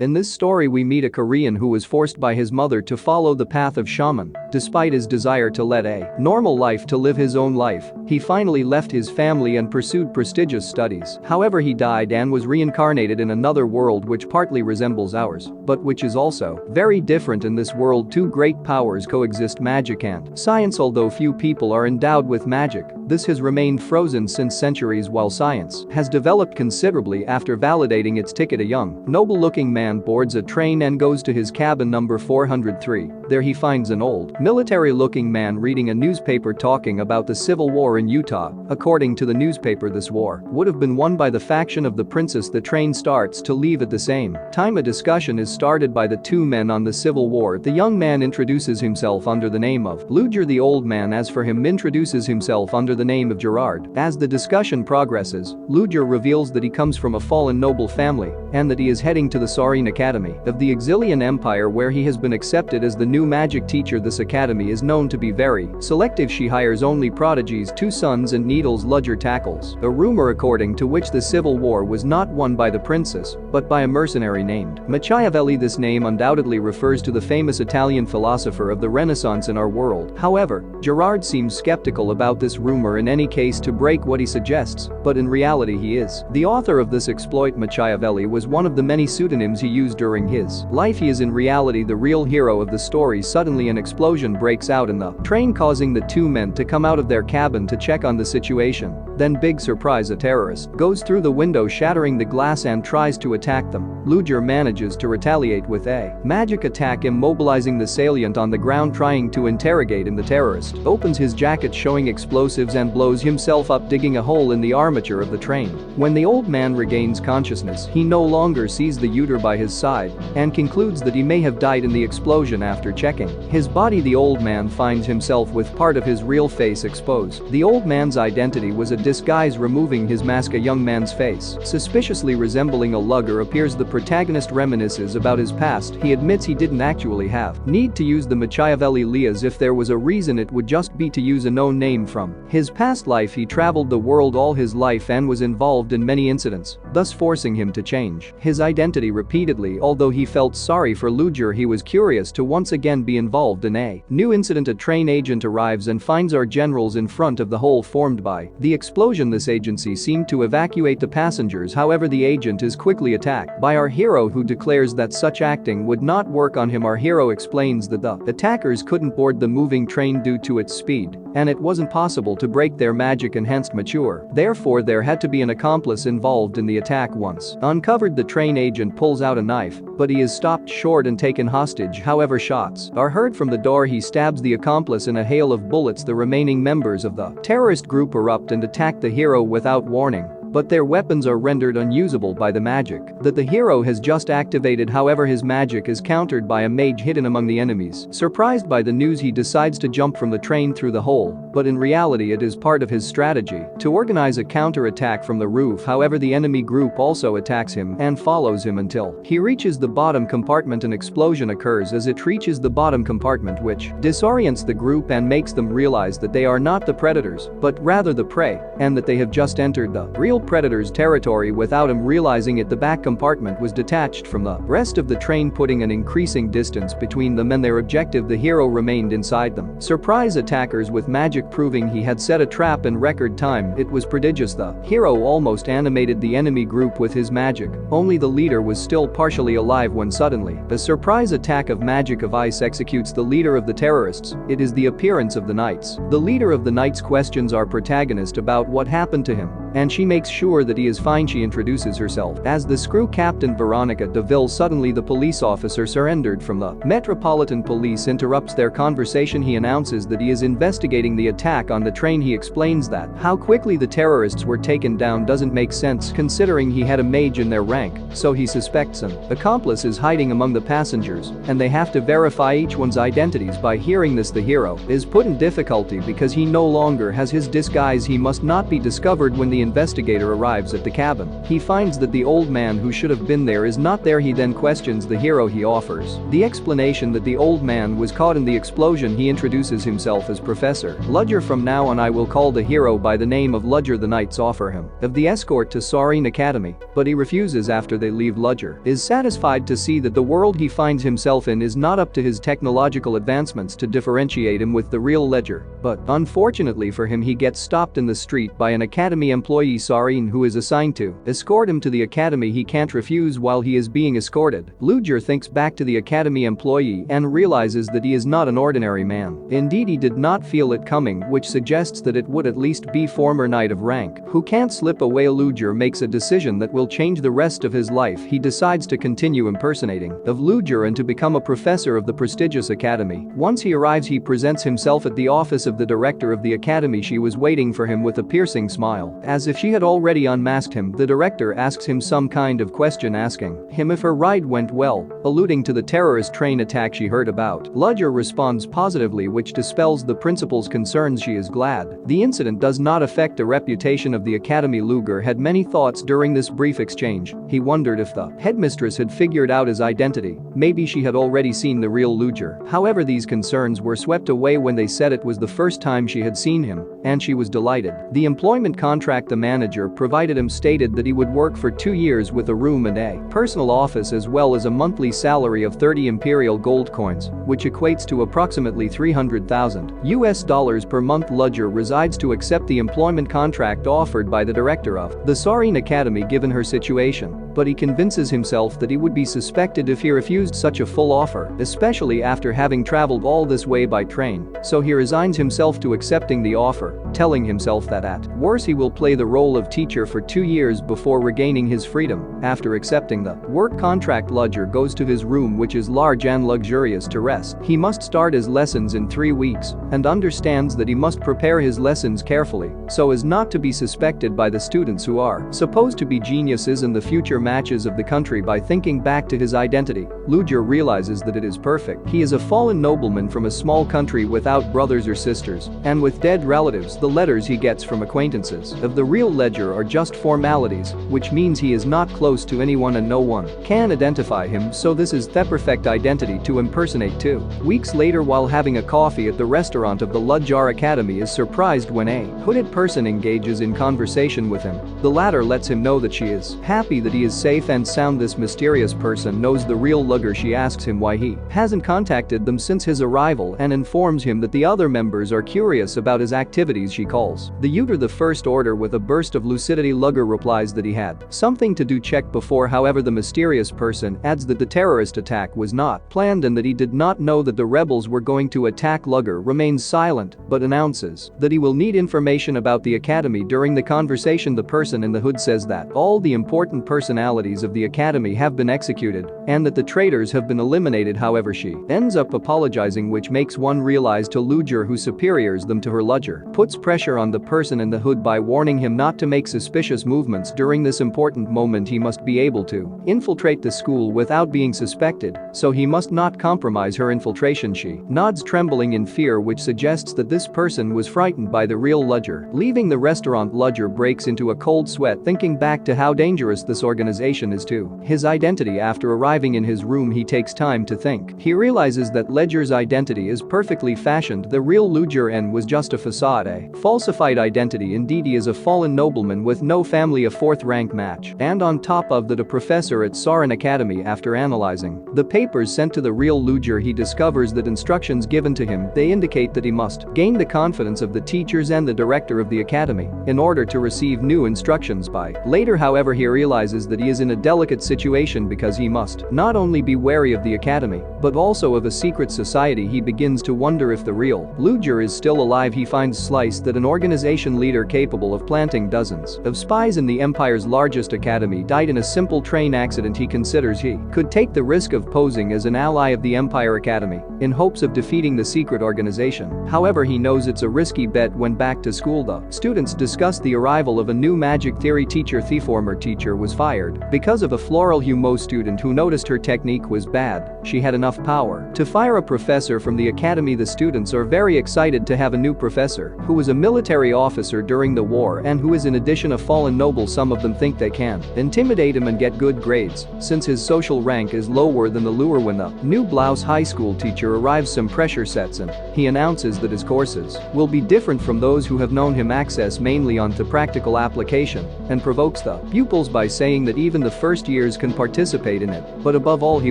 In this story we meet a Korean who was forced by his mother to follow the path of shaman. Despite his desire to lead a normal life to live his own life, he finally left his family and pursued prestigious studies. However, he died and was reincarnated in another world which partly resembles ours, but which is also very different. In this world, two great powers coexist: magic and science. Although few people are endowed with magic, this has remained frozen since centuries, while science has developed considerably after validating its ticket. A young, noble-looking man boards a train and goes to his cabin number 403. There he finds an old, military-looking man reading a newspaper talking about the Civil War in Utah. According to the newspaper, this war would have been won by the faction of the princess. The train starts to leave at the same time. A discussion is started by the two men on the Civil War. The young man introduces himself under the name of Ludger. The old man, as for him, introduces himself under the name of Gerrard. As the discussion progresses, Ludger reveals that he comes from a fallen noble family and that he is heading to the Ceoren Academy of the Exilian Empire, where he has been accepted as the new magic teacher. This academy is known to be very selective. She hires only prodigies, 2 sons and needles. Ludger tackles a rumor according to which the Civil War was not won by the princess, but by a mercenary named Machiavelli. This name undoubtedly refers to the famous Italian philosopher of the Renaissance in our world. However, Gerrard seems skeptical about this rumor in any case to break what he suggests, but in reality he is the author of this exploit. Machiavelli was one of the many pseudonyms he used during his life. He is in reality the real hero of the story. Suddenly an explosion breaks out in the train, causing the two men to come out of their cabin to check on the situation. Then, big surprise, a terrorist goes through the window, shattering the glass and tries to attack them. Ludger manages to retaliate with a magic attack, immobilizing the salient on the ground. Trying to interrogate him, the terrorist opens his jacket showing explosives and blows himself up, digging a hole in the armature of the train. When the old man regains consciousness, he no longer sees the Ludger by his side and concludes that he may have died in the explosion. After checking his body, the old man finds himself with part of his real face exposed. The old man's identity was a disguise. Removing his mask, a young man's face, suspiciously resembling a Ludger, appears. The protagonist reminisces about his past. He admits he didn't actually have need to use the Machiavelli alias. If there was a reason, it would just be to use a known name from his past life. He traveled the world all his life and was involved in many incidents, thus forcing him to change his identity repeatedly. Although he felt sorry for Ludger, he was curious to once again be involved in a new incident. A train agent arrives and finds our generals in front of the hole formed by the explosion. This agency seemed to evacuate the passengers. However, the agent is quickly attacked by our hero, who declares that such acting would not work on him. Our hero explains that the attackers couldn't board the moving train due to its speed, and it wasn't possible to break their magic-enhanced mature. Therefore, there had to be an accomplice involved in the attack. Once uncovered, the train agent pulls out a knife, but he is stopped short and taken hostage. However, shots are heard from the door. He stabs the accomplice in a hail of bullets. The remaining members of the terrorist group erupt and attack the hero without warning, but their weapons are rendered unusable by the magic that the hero has just activated. However, his magic is countered by a mage hidden among the enemies. Surprised by the news, he decides to jump from the train through the hole, but in reality it is part of his strategy to organize a counter-attack from the roof. However, the enemy group also attacks him and follows him until he reaches the bottom compartment. An explosion occurs as it reaches the bottom compartment, which disorients the group and makes them realize that they are not the predators, but rather the prey, and that they have just entered the real predator's territory without him realizing it. The back compartment was detached from the rest of the train, putting an increasing distance between them and their objective. The hero remained inside them. Surprise attackers with magic, proving he had set a trap in record time. It was prodigious. The hero almost animated the enemy group with his magic. Only the leader was still partially alive when suddenly a surprise attack of magic of ice executes the leader of the terrorists. It is the appearance of the Knights. The leader of the Knights questions our protagonist about what happened to him, and she makes sure that he is fine. She introduces herself as the screw captain Veronica DeVille. Suddenly the police officer surrendered from the Metropolitan Police interrupts their conversation. He announces that he is investigating the attack on the train. He explains that how quickly the terrorists were taken down doesn't make sense considering he had a mage in their rank, so he suspects an accomplice is hiding among the passengers, and they have to verify each one's identities. By hearing this, the hero is put in difficulty because he no longer has his disguise. He must not be discovered when the investigator arrives at the cabin. He finds that the old man who should have been there is not there. He then questions the hero he offers. The explanation that the old man was caught in the explosion. He introduces himself as Professor Ludger. From now on I will call the hero by the name of Ludger. The knights offer him of the escort to Ceoren Academy, but he refuses after they leave. Ludger is satisfied to see that the world he finds himself in is not up to his technological advancements to differentiate him with the real Ludger, but unfortunately for him he gets stopped in the street by an academy employee Ceoren who is assigned to escort him to the academy. He can't refuse while he is being escorted. Ludger thinks back to the academy employee and realizes that he is not an ordinary man. Indeed, he did not feel it coming, which suggests that it would at least be former knight of rank who can't slip away. Ludger makes a decision that will change the rest of his life. He decides to continue impersonating of Ludger and to become a professor of the prestigious academy. Once he arrives, he presents himself at the office of the director of the academy. She was waiting for him with a piercing smile, as if she had already unmasked him. The director asks him some kind of question, asking him if her ride went well, alluding to the terrorist train attack she heard about. Ludger responds positively, which dispels the principal's concerns. She is glad the incident does not affect the reputation of the academy. Ludger had many thoughts during this brief exchange. He wondered if the headmistress had figured out his identity. Maybe she had already seen the real Ludger. However, these concerns were swept away when they said it was the first time she had seen him, and she was delighted. The employment contract the manager provided him stated that he would work for 2 years with a room and a personal office, as well as a monthly salary of 30 imperial gold coins, which equates to approximately $300,000 per month. Ludger resides to accept the employment contract offered by the director of the Ceoren Academy given her situation, but he convinces himself that he would be suspected if he refused such a full offer, especially after having traveled all this way by train, so he resigns himself to accepting the offer, telling himself that at worst he will play the role of teacher for 2 years before regaining his freedom. After accepting the work contract, Ludger goes to his room, which is large and luxurious, to rest. He must start his lessons in 3 weeks and understands that he must prepare his lessons carefully so as not to be suspected by the students who are supposed to be geniuses in the future matches of the country. By thinking back to his identity, Ludger realizes that it is perfect. He is a fallen nobleman from a small country without brothers or sisters and with dead relatives. The letters he gets from acquaintances of the real Ludger are just formalities, which means he is not close to anyone and no one can identify him, so this is the perfect identity to impersonate. 2 weeks later, while having a coffee at the restaurant of the Ludger Academy, is surprised when a hooded person engages in conversation with him. The latter lets him know that she is happy that he is safe and sound. This mysterious person knows the real Ludger. She asks him why he hasn't contacted them since his arrival and informs him that the other members are curious about his activities. She calls the Uter the First Order with a burst of lucidity. Ludger replies that he had something to do check before. However, the mysterious person adds that the terrorist attack was not planned and that he did not know that the rebels were going to attack. Ludger remains silent but announces that he will need information about the academy. During the conversation, the person in the hood says that all the important personalities of the academy have been executed and that the traitors have been eliminated. However, she ends up apologizing, which makes one realize to Ludger who superiors them to her. Ludger puts pressure on the person in the hood by warning him not to make suspicious movements. During this important moment, he must be able to infiltrate the school without being suspected, so he must not compromise her infiltration. She nods, trembling in fear, which suggests that this person was frightened by the real Ludger. Leaving the restaurant, Ludger breaks into a cold sweat, thinking back to how dangerous this organization is to his identity. After arriving in his room, he takes time to think. He realizes that Ludger's identity is perfectly fashioned. The real Ludger was just a facade, a falsified identity. Indeed, he is a fallen nobleman with no family, a 4th rank match, and on top of that, a professor at Ceoren Academy. After analyzing the papers sent to the real Ludger, he discovers that instructions given to him, they indicate that he must gain the confidence of the teachers and the director of the academy in order to receive new instructions by later. However, he realizes that he is in a delicate situation because he must not only be wary of the academy but also of a secret society. He begins to wonder if the real Ludger is still alive. He finds Slice, that an organization leader capable of planting dozens of spies in the Empire's largest academy, died in a simple train accident. He considers he could take the risk of posing as an ally of the Empire Academy in hopes of defeating the secret organization. However, he knows it's a risky bet. When back to school, the students discuss the arrival of a new magic theory teacher. The former teacher was fired because of a floral humo student who noticed noticed her technique was bad. She had enough power to fire a professor from the academy. The students are very excited to have a new professor who was a military officer during the war and who is in addition a fallen noble. Some of them think they can intimidate him and get good grades since his social rank is lower than the lure. When the new blouse high school teacher arrives, some pressure sets in. He announces that his courses will be different from those who have known him, access mainly onto practical application, and provokes the pupils by saying that even the first years can participate in it. But above all, he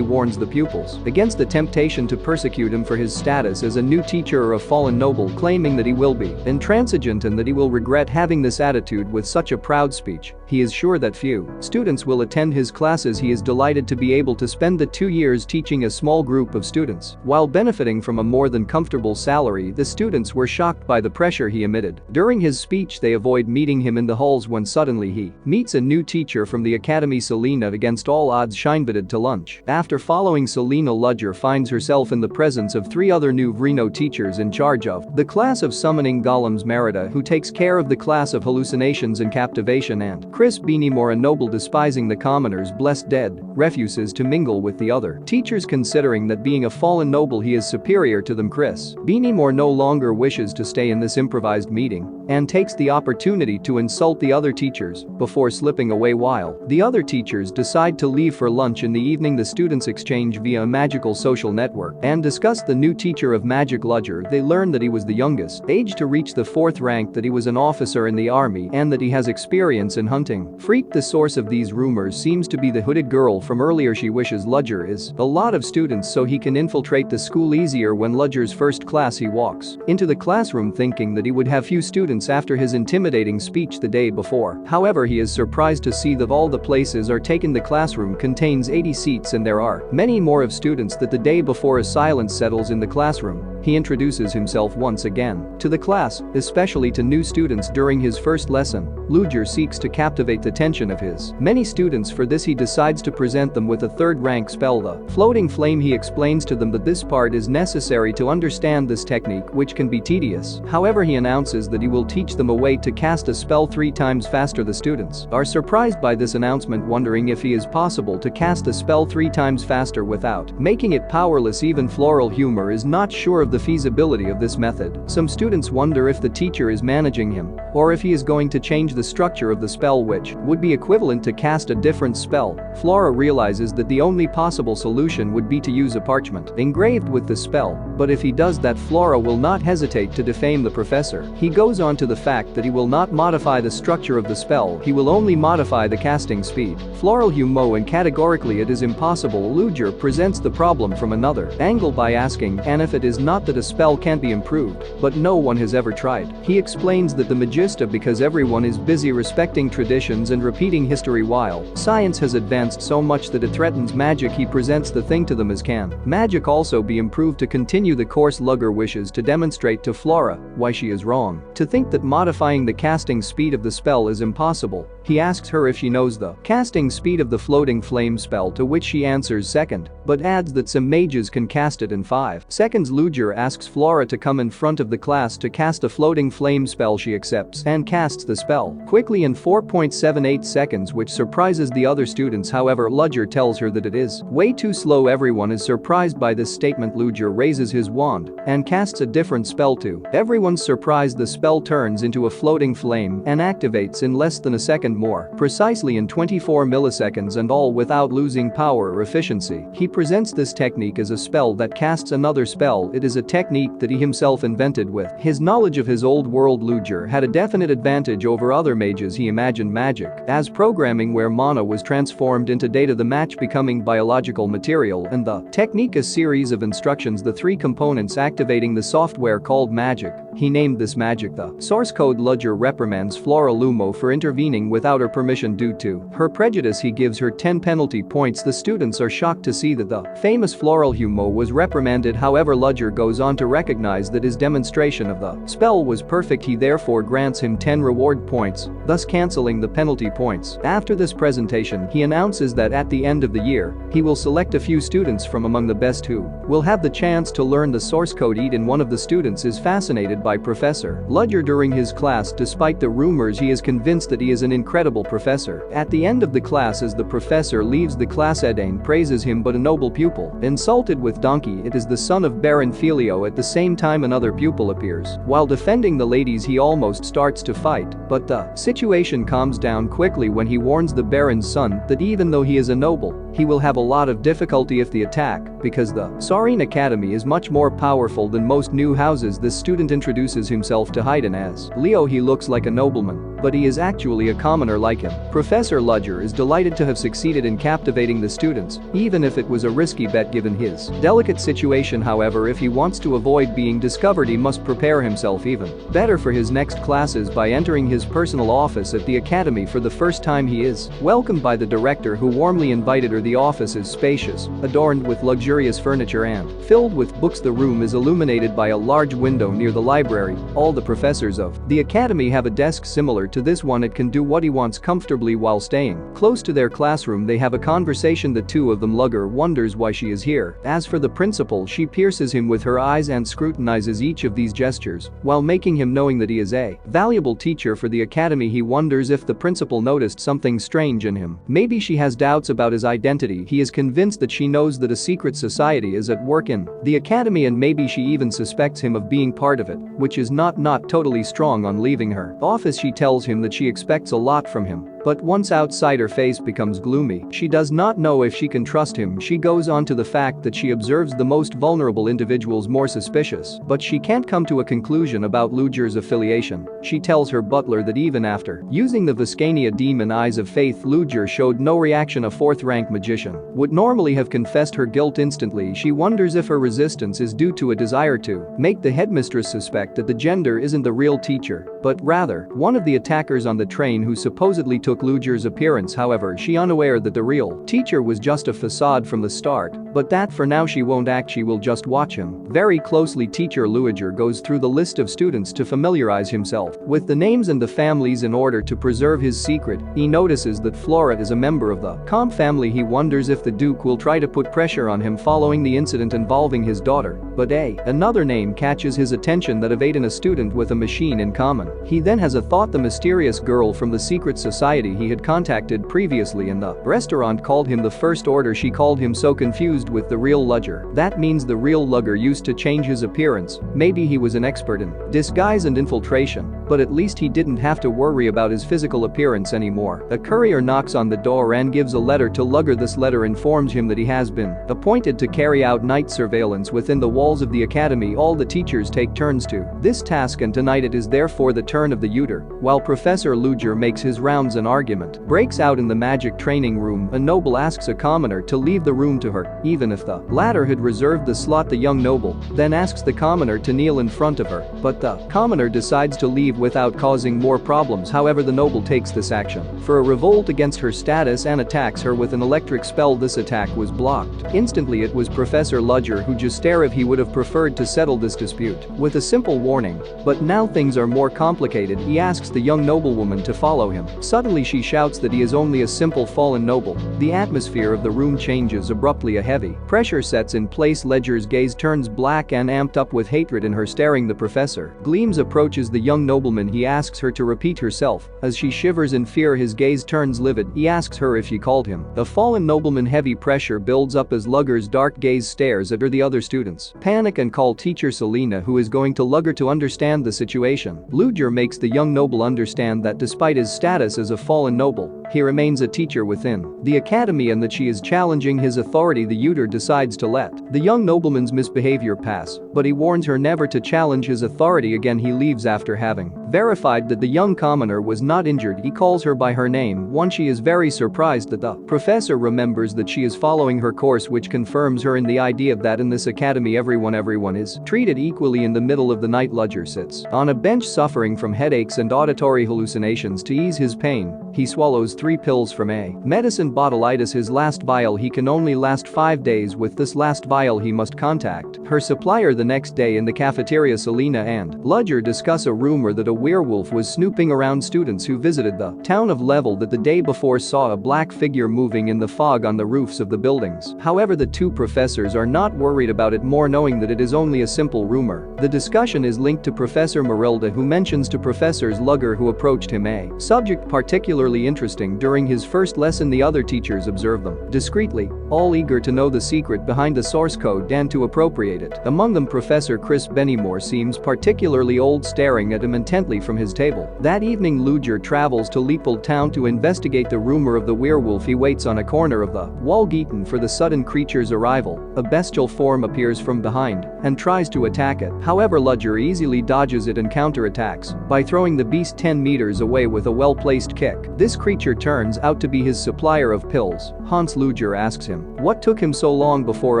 warns the pupils against the temptation to persecute him for his status as a new teacher or a fallen noble, claiming that he will be intransigent and that he will regret having this attitude. With such a proud speech, he is sure that few students will attend his classes. He is delighted to be able to spend the 2 years teaching a small group of students while benefiting from a more than comfortable salary. The students were shocked by the pressure he emitted. During his speech, they avoid meeting him in the halls when suddenly he meets a new teacher from the academy, Selena. Against all odds, she invited to lunch. After following Selena, Ludger finds herself in the presence of 3 other new Vrino teachers in charge of the class of summoning golems: Merida, who takes care of the class of hallucinations and captivation, and Chris Beanymore, a noble despising the commoners. Blessed Dead refuses to mingle with the other teachers, considering that being a fallen noble he is superior to them. Chris Beanymore no longer wishes to stay in this improvised meeting and takes the opportunity to insult the other teachers before slipping away. While the other teachers decide to leave for lunch in the evening, the students exchange via a magical social network and discuss the new teacher of magic, Ludger. They learn that he was the youngest age to reach the 4th rank, that he was an officer in the army, and that he has experience in hunting. Freak. The source of these rumors seems to be the hooded girl from earlier. She wishes Ludger is a lot of students so he can infiltrate the school easier. When Ludger's first class, he walks into the classroom thinking that he would have few students after his intimidating speech the day before. However, he is surprised to see that all the places are taken. The classroom contains 80 seats and there are many more of students that the day before. A silence settles in the classroom. He introduces himself once again to the class, especially to new students. During his first lesson, Ludger seeks to captivate the attention of his many students. For this, he decides to present them with a 3rd rank spell, the floating flame. He explains to them that this part is necessary to understand this technique, which can be tedious. However, he announces that he will teach them a way to cast a spell 3 times faster. The students are surprised by this announcement, wondering if he is possible to cast a spell 3 times faster without making it powerless. Even Floral Humor is not sure of the feasibility of this method. Some students wonder if the teacher is managing him or if he is going to change the structure of the spell, which would be equivalent to cast a different spell. Flora realizes that the only possible solution would be to use a parchment engraved with the spell, but if he does that, Flora will not hesitate to defame the professor. He goes on to the fact that he will not modify the structure of the spell, he will only modify the casting speed. Floral Humo, and categorically it is impossible. Ludger presents the problem from another angle by asking, and if it is not that a spell can't be improved, but no one has ever tried. He explains that the Magista, because everyone is busy respecting traditions and repeating history, while science has advanced so much that it threatens magic. He presents the thing to them as can magic also be improved to continue the course. Ludger wishes to demonstrate to Flora why she is wrong to think that modifying the casting speed of the spell is impossible. He asks her if she knows the casting speed of the floating flame spell, to which she answers second, but adds that some mages can cast it in 5 seconds. Ludger asks Flora to come in front of the class to cast a floating flame spell. She accepts and casts the spell quickly in 4.78 seconds, which surprises the other students. However, Ludger tells her that it is way too slow. Everyone is surprised by this statement. Ludger raises his wand and casts a different spell. To everyone's surprise, the spell turns into a floating flame and activates in less than a second, more precisely in 24 milliseconds, and all without losing power or efficiency. He presents this technique as a spell that casts another spell. It is a technique that he himself invented. With his knowledge of his old world, Ludger had a definite advantage over other mages. He imagined magic as programming, where mana was transformed into data, the match becoming biological material, and the technique a series of instructions, the 3 components activating the software called magic. He named this magic the source code. Ludger reprimands Flora Lumo for intervening without her permission. Due to her prejudice, he gives her 10 penalty points. The students are shocked to see that the famous Floral Humo was reprimanded. However, Ludger goes on to recognize that his demonstration of the spell was perfect. He therefore grants him 10 reward points, thus cancelling the penalty points. After this presentation, he announces that at the end of the year, he will select a few students from among the best who will have the chance to learn the source code. Eden, one of the students, is fascinated by Professor Ludger during his class. Despite the rumors, he is convinced that he is an incredible professor. At the end of the class, as the professor leaves the class, Edain praises him, but a noble pupil. Insulted with donkey, it is the son of Baron Filio. At the same time, another pupil appears. While defending the ladies, he almost starts to fight, but the situation calms down quickly when he warns the Baron's son that even though he is a noble, he will have a lot of difficulty if the attack, because the Ceoren Academy is much more powerful than most new houses. This student introduces himself to Haydn as Leo. He looks like a nobleman, but he is actually a commoner like him. Professor Ludger is delighted to have succeeded in captivating the students, even if it was a risky bet given his delicate situation. However, if he wants to avoid being discovered, he must prepare himself even better for his next classes by entering his personal office at the academy. For the first time, he is welcomed by the director, who warmly invited her. The office is spacious, adorned with luxurious furniture and filled with books. The room is illuminated by a large window near the library. All the professors of the academy have a desk similar to this one. It can do what he wants comfortably while staying close to their classroom. They have a conversation, the two of them. Ludger wonders why she is here. As for the principal, she pierces him with her eyes and scrutinizes each of these gestures while making him knowing that he is a valuable teacher for the academy. He wonders if the principal noticed something strange in him. Maybe she has doubts about his identity. He is convinced that she knows that a secret society is at work in the academy, and maybe she even suspects him of being part of it, which is not totally strong. On leaving her office, she tells him that she expects a lot from him, but once outside, her face becomes gloomy. She does not know if she can trust him. She goes on to the fact that she observes the most vulnerable individuals more suspicious, but she can't come to a conclusion about Ludger's affiliation. She tells her butler that even after using the Viscania demon eyes of faith, Ludger showed no reaction. A fourth-rank magician would normally have confessed her guilt instantly. She wonders if her resistance is due to a desire to make the headmistress suspect that the gender isn't the real teacher, but rather one of the attackers on the train who supposedly took Ludger's appearance. However, she unaware that the real teacher was just a facade from the start, but that for now she won't act, she will just watch him very closely. Teacher Ludger goes through the list of students to familiarize himself with the names and the families in order to preserve his secret. He notices that Flora is a member of the Comp family. He wonders if the Duke will try to put pressure on him following the incident involving his daughter, but another name catches his attention, that of Aiden, a student with a machine in common. He then has a thought. The mysterious girl from the secret society he had contacted previously in the restaurant called him the First Order. She called him so confused with the real Ludger. That means the real Ludger used to change his appearance. Maybe he was an expert in disguise and infiltration, but at least he didn't have to worry about his physical appearance anymore. A courier knocks on the door and gives a letter to Ludger. This letter informs him that he has been appointed to carry out night surveillance within the walls of the academy. All the teachers take turns to this task, and tonight it is therefore the turn of the Uter. While Professor Ludger makes his rounds, an argument breaks out in the magic training room. A noble asks a commoner to leave the room to her, even if the latter had reserved the slot. The young noble then asks the commoner to kneel in front of her, but the commoner decides to leave without causing more problems. However, the noble takes this action for a revolt against her status and attacks her with an electric spell. This attack was blocked instantly. It was Professor Ludger who just stared if he would have preferred to settle this dispute with a simple warning, but now things are more complicated. He asks the young noblewoman to follow him. Suddenly she shouts that he is only a simple fallen noble. The atmosphere of the room changes abruptly. A heavy pressure sets in place. Ludger's gaze turns black and amped up with hatred in her, staring. The professor Gleams approaches the young nobleman. He asks her to repeat herself. As she shivers in fear, his gaze turns livid. He asks her if she called him a fallen nobleman. Heavy pressure builds up as Ludger's dark gaze stares at her. The other students panic and call teacher Selena, who is going to Ludger to understand the situation. Ludger makes the young noble understand that despite his status as a fallen noble, he remains a teacher within the academy and that she is challenging his authority. The Uter decides to let the young nobleman's misbehavior pass, but he warns her never to challenge his authority again. He leaves after having verified that the young commoner was not injured. He calls her by her name. Once she is very surprised that the professor remembers that she is following her course, which confirms her in the idea that in this academy everyone is treated equally. In the middle of the night, Ludger sits on a bench suffering from headaches and auditory hallucinations. To ease his pain, he swallows 3 pills from a medicine bottle. It is his last vial. He can only last 5 days with this last vial. He must contact her supplier the next day. In the cafeteria, Selena and Ludger discuss a rumor that a werewolf was snooping around students who visited the town of Level that the day before saw a black figure moving in the fog on the roofs of the buildings. However, the two professors are not worried about it, more knowing that it is only a simple rumor. The discussion is linked to Professor Marilda, who mentions to Professors Ludger who approached him a subject particularly interesting during his first lesson. The other teachers observe them discreetly, all eager to know the secret behind the source code and to appropriate it. Among them, Professor Chris Bennymore seems particularly old, staring at him intently from his table. That evening, Ludger travels to Leopold Town to investigate the rumor of the werewolf. He waits on a corner of the Wallgeaton for the sudden creature's arrival. A bestial form appears from behind and tries to attack it. However, Ludger easily dodges it and counterattacks by throwing the beast 10 meters away with a well-placed kick. This creature turns out to be his supplier of pills. Hans Ludger asks him what took him so long before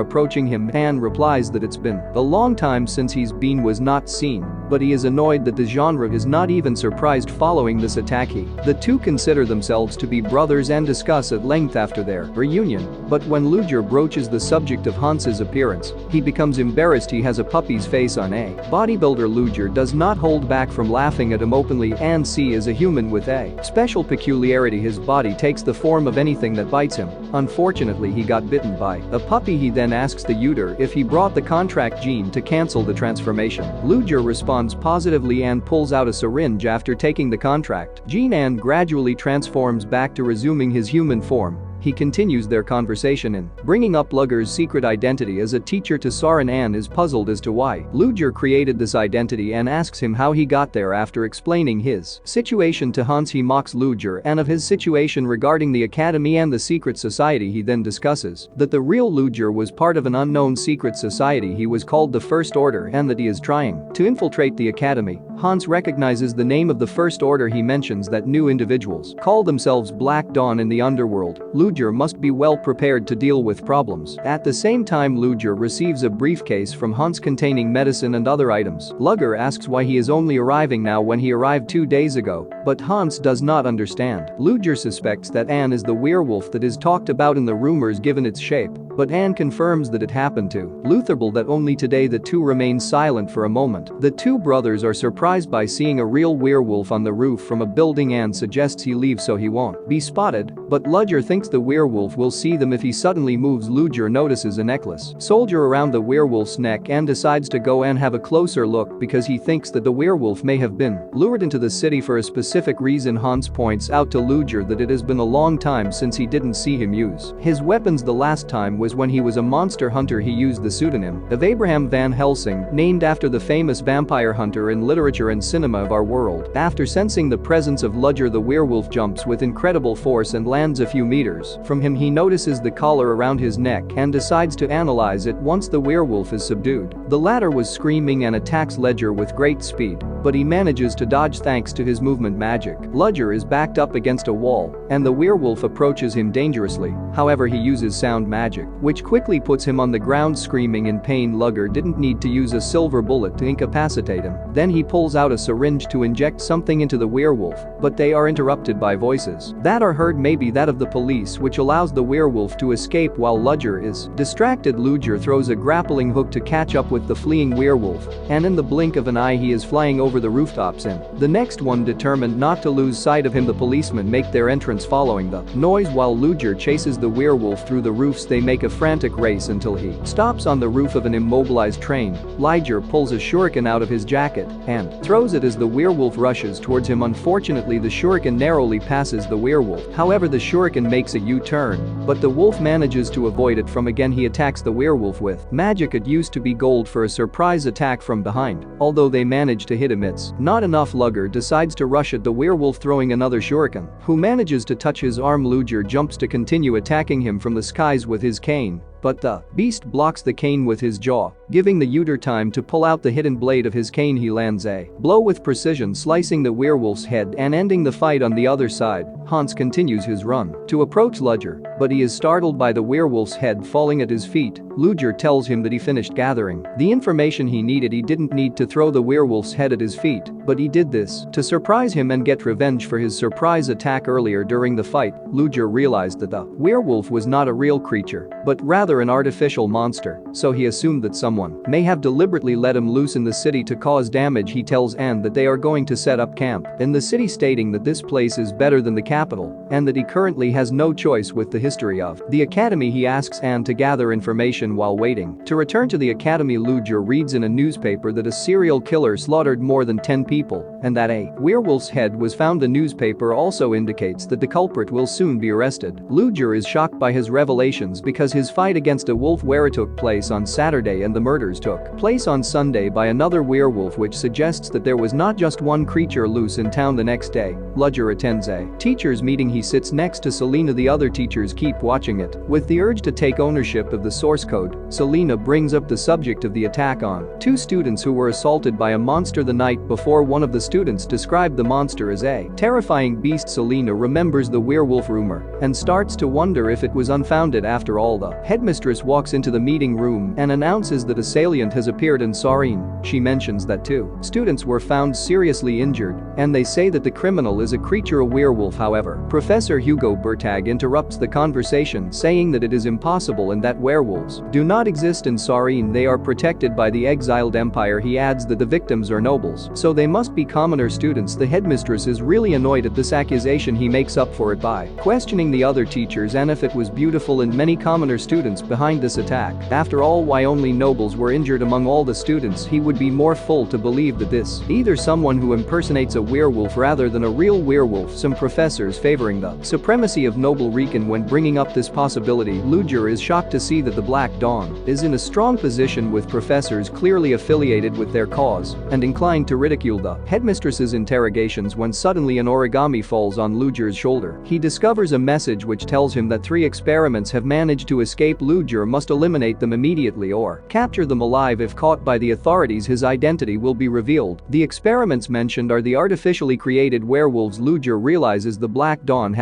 approaching him. Han replies that it's been a long time since he's been was not seen, but he is annoyed that the genre is not even surprised following this attack. The two consider themselves to be brothers and discuss at length after their reunion, but when Ludger broaches the subject of Hans's appearance, he becomes embarrassed. He has a puppy's face on a bodybuilder. Ludger does not hold back from laughing at him openly and see is a human with a special peculiarity. His body takes the form of anything that bites him. Unfortunately, he got bitten by a puppy. He then asks the Uter if he brought the contract gene to cancel the transformation. Ludger responds positively and pulls out a syringe after taking the contract gene and gradually transforms back to resuming his human form. He continues their conversation in bringing up Ludger's secret identity as a teacher to Ceoren. Anne is puzzled as to why Ludger created this identity and asks him how he got there. After explaining his situation to Hans, he mocks Ludger and of his situation regarding the academy and the secret society. He then discusses that the real Ludger was part of an unknown secret society. He was called the First Order and that he is trying to infiltrate the academy. Hans recognizes the name of the First Order. He mentions that new individuals call themselves Black Dawn in the underworld. Ludger must be well prepared to deal with problems. At the same time, Ludger receives a briefcase from Hans containing medicine and other items. Ludger asks why he is only arriving now when he arrived 2 days ago, but Hans does not understand. Ludger suspects that Anne is the werewolf that is talked about in the rumors given its shape, but Anne confirms that it happened to Lutherbel that only today. The two remain silent for a moment. The two brothers are surprised by seeing a real werewolf on the roof from a building. Anne suggests he leave so he won't be spotted, but Ludger thinks the werewolf will see them if he suddenly moves. Ludger notices a necklace soldier around the werewolf's neck and decides to go and have a closer look because he thinks that the werewolf may have been lured into the city for a specific reason. Hans points out to Ludger that it has been a long time since he didn't see him use his weapons. The last time was when he was a monster hunter. He used the pseudonym of Abraham Van Helsing, named after the famous vampire hunter in literature and cinema of our world. After sensing the presence of Ludger, the werewolf jumps with incredible force and lands a few meters from him. He notices the collar around his neck and decides to analyze it once the werewolf is subdued. The latter was screaming and attacks Ludger with great speed, but he manages to dodge thanks to his movement magic. Ludger is backed up against a wall and the werewolf approaches him dangerously. However, he uses sound magic, which quickly puts him on the ground screaming in pain. Ludger didn't need to use a silver bullet to incapacitate him. Then he pulls out a syringe to inject something into the werewolf, but they are interrupted by voices that are heard, maybe that of the police, which allows the werewolf to escape while Ludger is distracted. Ludger throws a grappling hook to catch up with the fleeing werewolf, and in the blink of an eye he is flying over the rooftops. In the next one, determined not to lose sight of him, the policemen make their entrance following the noise while Ludger chases the werewolf through the roofs. They make a frantic race until he stops on the roof of an immobilized train. Ludger pulls a shuriken out of his jacket and throws it as the werewolf rushes towards him. Unfortunately, the shuriken narrowly passes the werewolf. However, the shuriken makes a U-turn, but the wolf manages to avoid it. From again, he attacks the werewolf with magic. It used to be gold for a surprise attack from behind. Although they manage to hit him, it's not enough. Ludger decides to rush at the werewolf, throwing another shuriken, who manages to touch his arm. Ludger jumps to continue attacking him from the skies with his cane, but the beast blocks the cane with his jaw, giving the Uter time to pull out the hidden blade of his cane. He lands a blow with precision, slicing the werewolf's head and ending the fight. On the other side, Hans continues his run to approach Ludger, but he is startled by the werewolf's head falling at his feet. Ludger tells him that he finished gathering the information he needed. He didn't need to throw the werewolf's head at his feet, but he did this to surprise him and get revenge for his surprise attack earlier during the fight. Ludger realized that the werewolf was not a real creature, but rather an artificial monster, so he assumed that someone may have deliberately let him loose in the city to cause damage. He tells Anne that they are going to set up camp in the city, stating that this place is better than the capital and that he currently has no choice with the history of the academy. He asks Anne to gather information while waiting to return to the academy. Ludger reads in a newspaper that a serial killer slaughtered more than 10 people and that a werewolf's head was found. The newspaper also indicates that the culprit will soon be arrested. Ludger is shocked by his revelations because his fight against a wolf were took place on Saturday and the murders took place on Sunday by another werewolf, which suggests that there was not just one creature loose in town. The next day, Ludger attends a teachers meeting. He sits next to Selena. The other teachers keep watching it with the urge to take ownership of the source code. Selena brings up the subject of the attack on 2 students who were assaulted by a monster the night before. One of the students described the monster as a terrifying beast. Selena remembers the werewolf rumor and starts to wonder if it was unfounded after all. The headmistress walks into the meeting room and announces that a salient has appeared in Ceoren. She mentions that 2 students were found seriously injured and they say that the criminal is a creature, a werewolf. However, Professor Hugo Bertag interrupts the conversation, saying that it is impossible and that werewolves do not exist in Ceoren. They are protected by the exiled empire. He adds that the victims are nobles, so they must be commoner students. The headmistress is really annoyed at this accusation. He makes up for it by questioning the other teachers and if it was beautiful and many commoner students behind this attack. After all, why only nobles were injured among all the students? He would be more full to believe that this either someone who impersonates a werewolf rather than a real werewolf. Some professors favoring the supremacy of noble reckon when bringing up this possibility. Ludger is shocked to see that the Black Dawn is in a strong position with professors clearly affiliated with their cause and inclined to ridicule the headmistress's interrogations when suddenly an origami falls on Ludger's shoulder. He discovers a message which tells him that 3 experiments have managed to escape. Ludger must eliminate them immediately or capture them alive. If caught by the authorities, his identity will be revealed. The experiments mentioned are the artificially created werewolves. Ludger realizes the Black Dawn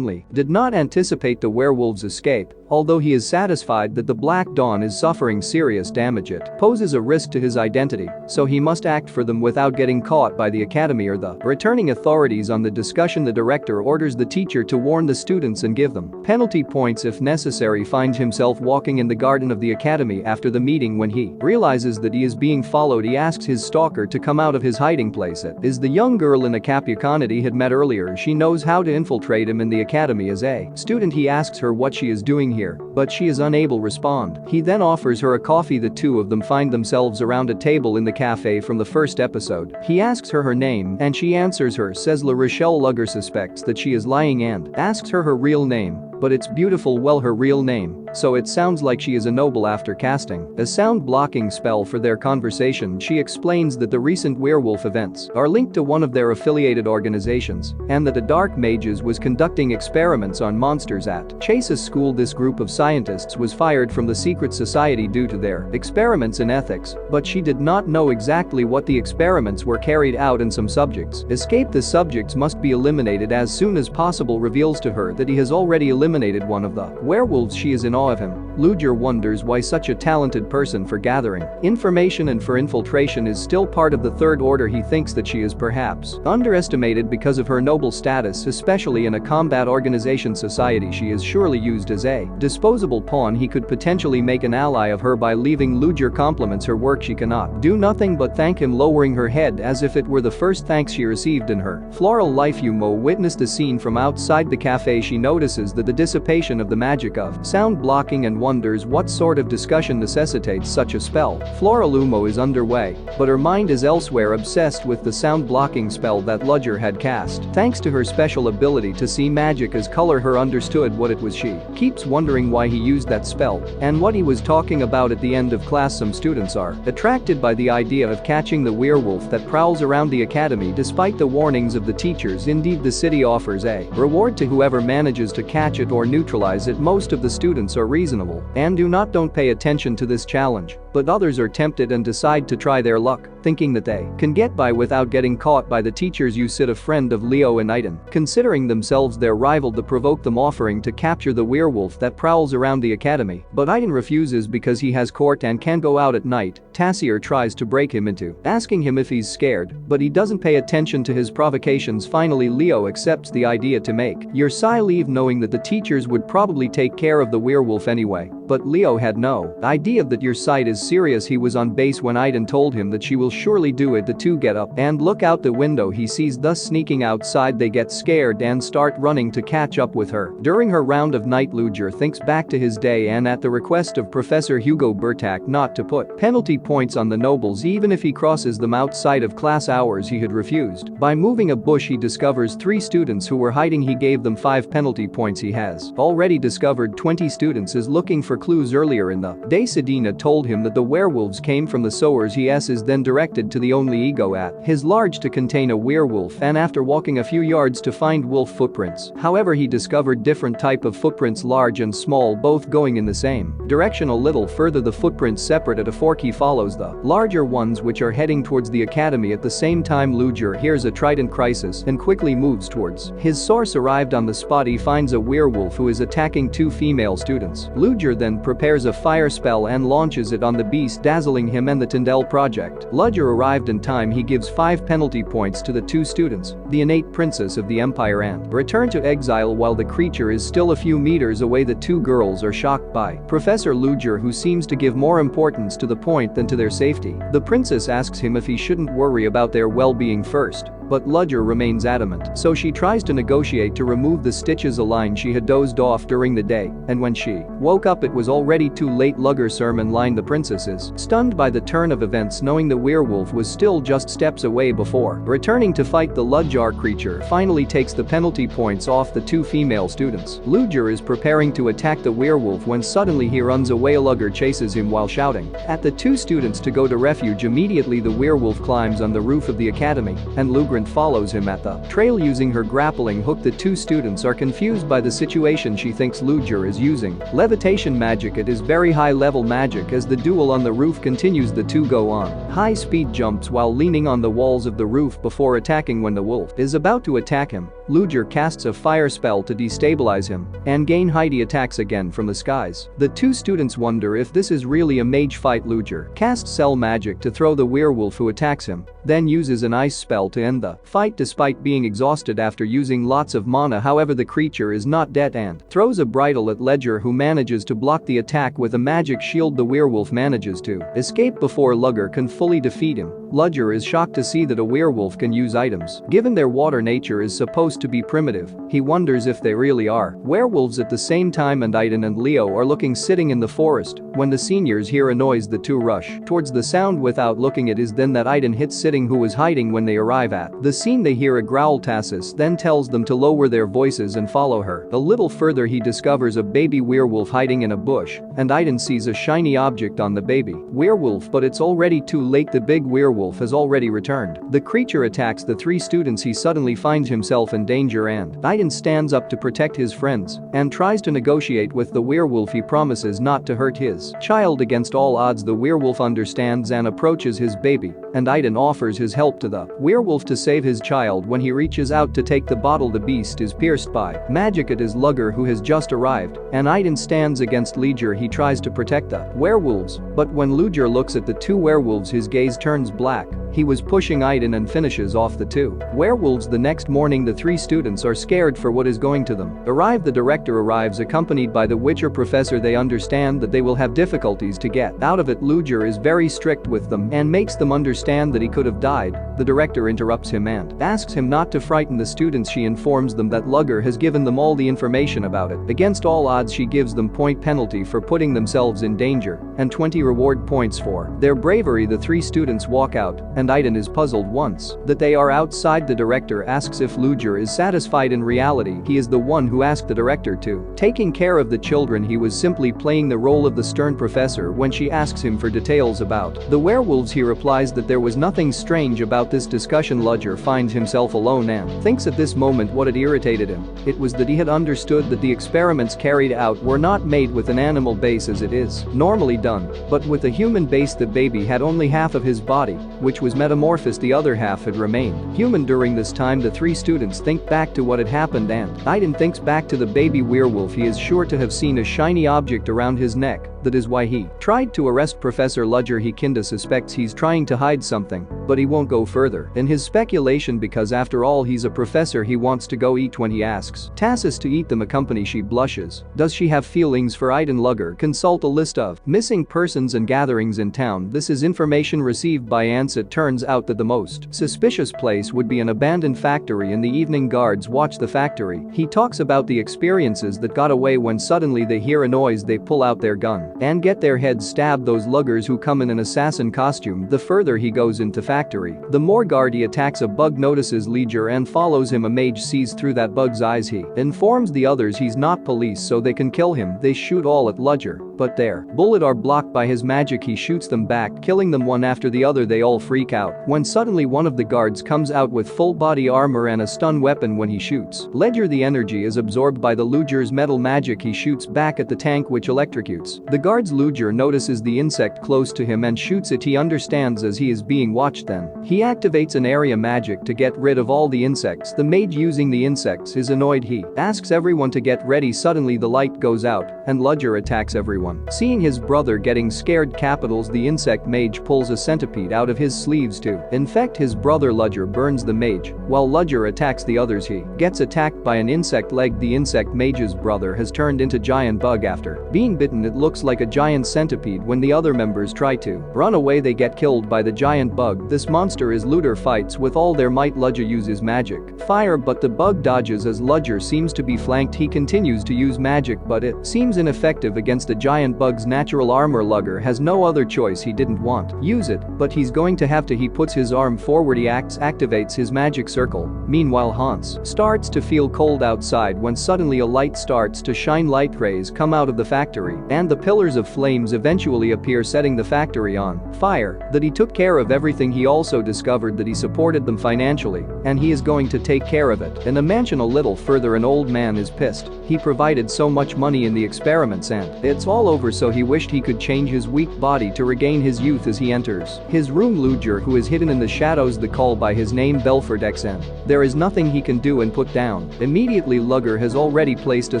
did not anticipate the werewolves' escape. Although he is satisfied that the Black Dawn is suffering serious damage, it poses a risk to his identity, so he must act for them without getting caught by the academy or the returning authorities. On the discussion, the director orders the teacher to warn the students and give them penalty points if necessary. Finds himself walking in the garden of the academy after the meeting. When he realizes that he is being followed, he asks his stalker to come out of his hiding place. It is the young girl in Acapulcana he had met earlier. She knows how to infiltrate him in the academy as a student. He asks her what she is doing here, but she is unable to respond. He then offers her a coffee. The 2 of them find themselves around a table in the cafe from the first episode. He asks her name and she answers her, says La Rochelle. Ludger suspects that she is lying and asks her real name, but it's beautiful. Well, her real name, so it sounds like she is a noble. After casting a sound blocking spell for their conversation, she explains that the recent werewolf events are linked to one of their affiliated organizations and that the Dark Mages was conducting experiments on monsters at Chase's school. This group of scientists was fired from the secret society due to their experiments in ethics, but she did not know exactly what the experiments were carried out and some subjects escaped. The subjects must be eliminated as soon as possible. Reveals to her that he has already eliminated one of the werewolves. She is in awe of him. Ludger wonders why such a talented person for gathering information and for infiltration is still part of the Third Order. He thinks that she is perhaps underestimated because of her noble status, especially in a combat organization society. She is surely used as a disposable pawn. He could potentially make an ally of her by leaving. Ludger compliments her work. She cannot do nothing but thank him, lowering her head as if it were the first thanks she received in her floral life. Yumo witnessed the scene from outside the cafe. She notices that the dissipation of the magic of sound blocking and wonders what sort of discussion necessitates such a spell. Floral Umo is underway, but her mind is elsewhere, obsessed with the sound blocking spell that Ludger had cast. Thanks to her special ability to see magic as color, her understood what it was. She keeps wondering why he used that spell and what he was talking about. At the end of class, some students are attracted by the idea of catching the werewolf that prowls around the academy despite the warnings of the teachers. Indeed, the city offers a reward to whoever manages to catch it or neutralize it. Most of the students are reasonable and don't pay attention to this challenge, but others are tempted and decide to try their luck. thinking that they can get by without getting caught by the teachers. You sit a friend of Leo and Aiden, considering themselves their rival, to provoke them, offering to capture the werewolf that prowls around the academy. But Aiden refuses because he has court and can't go out at night. Tassier tries to break him into asking him if he's scared, but he doesn't pay attention to his provocations. Finally, Leo accepts the idea to make Rcecap leave, knowing that the teachers would probably take care of the werewolf anyway. But Leo had no idea that Rcecap is serious. He was on base when Aiden told him that she will surely do it. The two get up and look out the window he sees thus sneaking outside. They get scared and start running to catch up with her. During her round of night, Ludger thinks back to his day and, at the request of Professor Hugo Bertak, not to put penalty points on the nobles even if he crosses them outside of class hours, he had refused. By moving a bush, he discovers 3 students who were hiding. He gave them 5 penalty points. He has already discovered 20 students is looking for clues. Earlier in the day, Sedina told him that the werewolves came from the sewers. He is then directed to the only ego at his large to contain a werewolf, and after walking a few yards to find wolf footprints. However, he discovered different type of footprints, large and small, both going in the same direction. A little further, the footprints separate at a fork. He follows the larger ones, which are heading towards the academy. At the same time, Ludger hears a trident crisis and quickly moves towards his source. Arrived on the spot, he finds a werewolf who is attacking 2 female students. Ludger then prepares a fire spell and launches it on the beast, dazzling him and the Tyndall project. Ludger arrived in time. He gives 5 penalty points to the 2 students, the innate princess of the empire, and return to exile. While the creature is still a few meters away, the 2 girls are shocked by Professor Ludger, who seems to give more importance to the point than to their safety. The princess asks him if he shouldn't worry about their well-being first, but Ludger remains adamant, so she tries to negotiate to remove the stitches. A line she had dozed off during the day, and when she woke up it was already too late. Ludger's sermon line. The princess is stunned by the turn of events, knowing the werewolf was still just steps away before returning to fight the Ludger creature. Finally takes the penalty points off the 2 female students. Ludger is preparing to attack the werewolf when suddenly he runs away. Ludger chases him while shouting at the 2 students to go to refuge. Immediately the werewolf climbs on the roof of the academy, and Ludger follows him at the trail using her grappling hook. The 2 students are confused by the situation. She thinks Ludger is using levitation magic. It is very high-level magic. As the duel on the roof continues, the 2 go on high-speed jumps while leaning on the walls of the roof before attacking. When the wolf is about to attack him, Ludger casts a fire spell to destabilize him and gain height. He attacks again from the skies. The 2 students wonder if this is really a mage fight. Ludger casts cell magic to throw the werewolf who attacks him, then uses an ice spell to end the fight despite being exhausted after using lots of mana. However, the creature is not dead and throws a bridle at Ludger, who manages to block the attack with a magic shield. The werewolf manages to escape before Ludger can fully defeat him. Ludger is shocked to see that a werewolf can use items. Given their water nature is supposed to be primitive, he wonders if they really are werewolves. At the same time, and Aiden and Leo are looking sitting in the forest when the seniors hear a noise. The 2 rush towards the sound without looking. It is then that Aiden hits Sitting, who was hiding. When they arrive at the scene, they hear a growl. Tassis then tells them to lower their voices and follow her. A little further, he discovers a baby werewolf hiding in a bush, and Aiden sees a shiny object on the baby werewolf, but it's already too late. The big werewolf has already returned. The creature attacks the 3 students. He suddenly finds himself in danger, and Aiden stands up to protect his friends and tries to negotiate with the werewolf. He promises not to hurt his child. Against all odds, the werewolf understands and approaches his baby, and Aiden offers his help to the werewolf to save his child. When he reaches out to take the bottle, the beast is pierced by magic. It is Ludger who has just arrived, and Aiden stands against Ludger. He tries to protect the werewolves, but when Ludger looks at the 2 werewolves, his gaze turns black. He was pushing Aiden and finishes off the 2 werewolves. The next morning, the 3 students are scared for what is going to them. The director arrives accompanied by the Witcher professor. They understand that they will have difficulties to get out of it. Ludger is very strict with them and makes them understand that he could have died. The director interrupts him and asks him not to frighten the students. She informs them that Ludger has given them all the information about it. Against all odds, she gives them point penalty for putting themselves in danger and 20 reward points for their bravery. The 3 students walk out, and Aiden is puzzled. Once that they are outside, the director asks if Ludger is satisfied. In reality, he is the one who asked the director to taking care of the children. He was simply playing the role of the stern professor. When she asks him for details about the werewolves, he replies that there was nothing strange about this discussion. Ludger finds himself alone and thinks at this moment what had irritated him. It was that he had understood that the experiments carried out were not made with an animal base as it is normally done, but with a human base. The baby had only half of his body, which was was metamorphosed, the other half had remained human. During this time, the three students think back to what had happened, and Aiden thinks back to the baby werewolf. He is sure to have seen a shiny object around his neck. That is why he tried to arrest Professor Ludger. He kinda suspects he's trying to hide something, but he won't go further in his speculation because after all he's a professor. He wants to go eat. When he asks Tassis to eat them accompany, she blushes. Does she have feelings for Aiden? Ludger consult a list of missing persons and gatherings in town. This is information received by ants. It turns out that the most suspicious place would be an abandoned factory. In the evening, guards watch the factory. He talks about the experiences that got away when suddenly they hear a noise. They pull out their gun and get their heads stabbed. Those Luggers who come in an assassin costume. The further he goes into factory, the more guard he attacks. A bug notices Ludger and follows him. A mage sees through that bug's eyes. He informs the others he's not police so they can kill him. They shoot all at Ludger, but their bullets are blocked by his magic. He shoots them back, killing them one after the other. They all freak out when suddenly one of the guards comes out with full body armor and a stun weapon. When he shoots Ludger, the energy is absorbed by the Ludger's metal magic. He shoots back at the tank, which electrocutes the guards. Ludger notices the insect close to him and shoots it. He understands as he is being watched. Then he activates an area magic to get rid of all the insects. The mage using the insects is annoyed. He asks everyone to get ready. Suddenly the light goes out and Ludger attacks everyone. Seeing his brother getting scared, capitals the insect mage pulls a centipede out of his sleeves to infect his brother. Ludger burns the mage while Ludger attacks the others. He gets attacked by an insect leg. The insect mage's brother has turned into giant bug after being bitten. It looks like a giant centipede. When the other members try to run away, they get killed by the giant bug. This monster is Ludger fights with all their might. Ludger uses magic fire, but the bug dodges as Ludger seems to be flanked. He continues to use magic, but it seems ineffective against a giant bug's natural armor. Ludger has no other choice. He didn't want to use it, but he's going to have to. He puts his arm forward. He activates his magic circle. Meanwhile, Hans starts to feel cold outside when suddenly a light starts to shine. Light rays come out of the factory and the pillars of flames eventually appear, setting the factory on fire. That he took care of everything. He also discovered that he supported them financially and he is going to take care of it. In the mansion a little further, an old man is pissed. He provided so much money in the experiments and it's all over, so he wished he could change his weak body to regain his youth. As he enters his room, Ludger, who is hidden in the shadows, the call by his name Belfort XN. There is nothing he can do and put down. Immediately Ludger has already placed a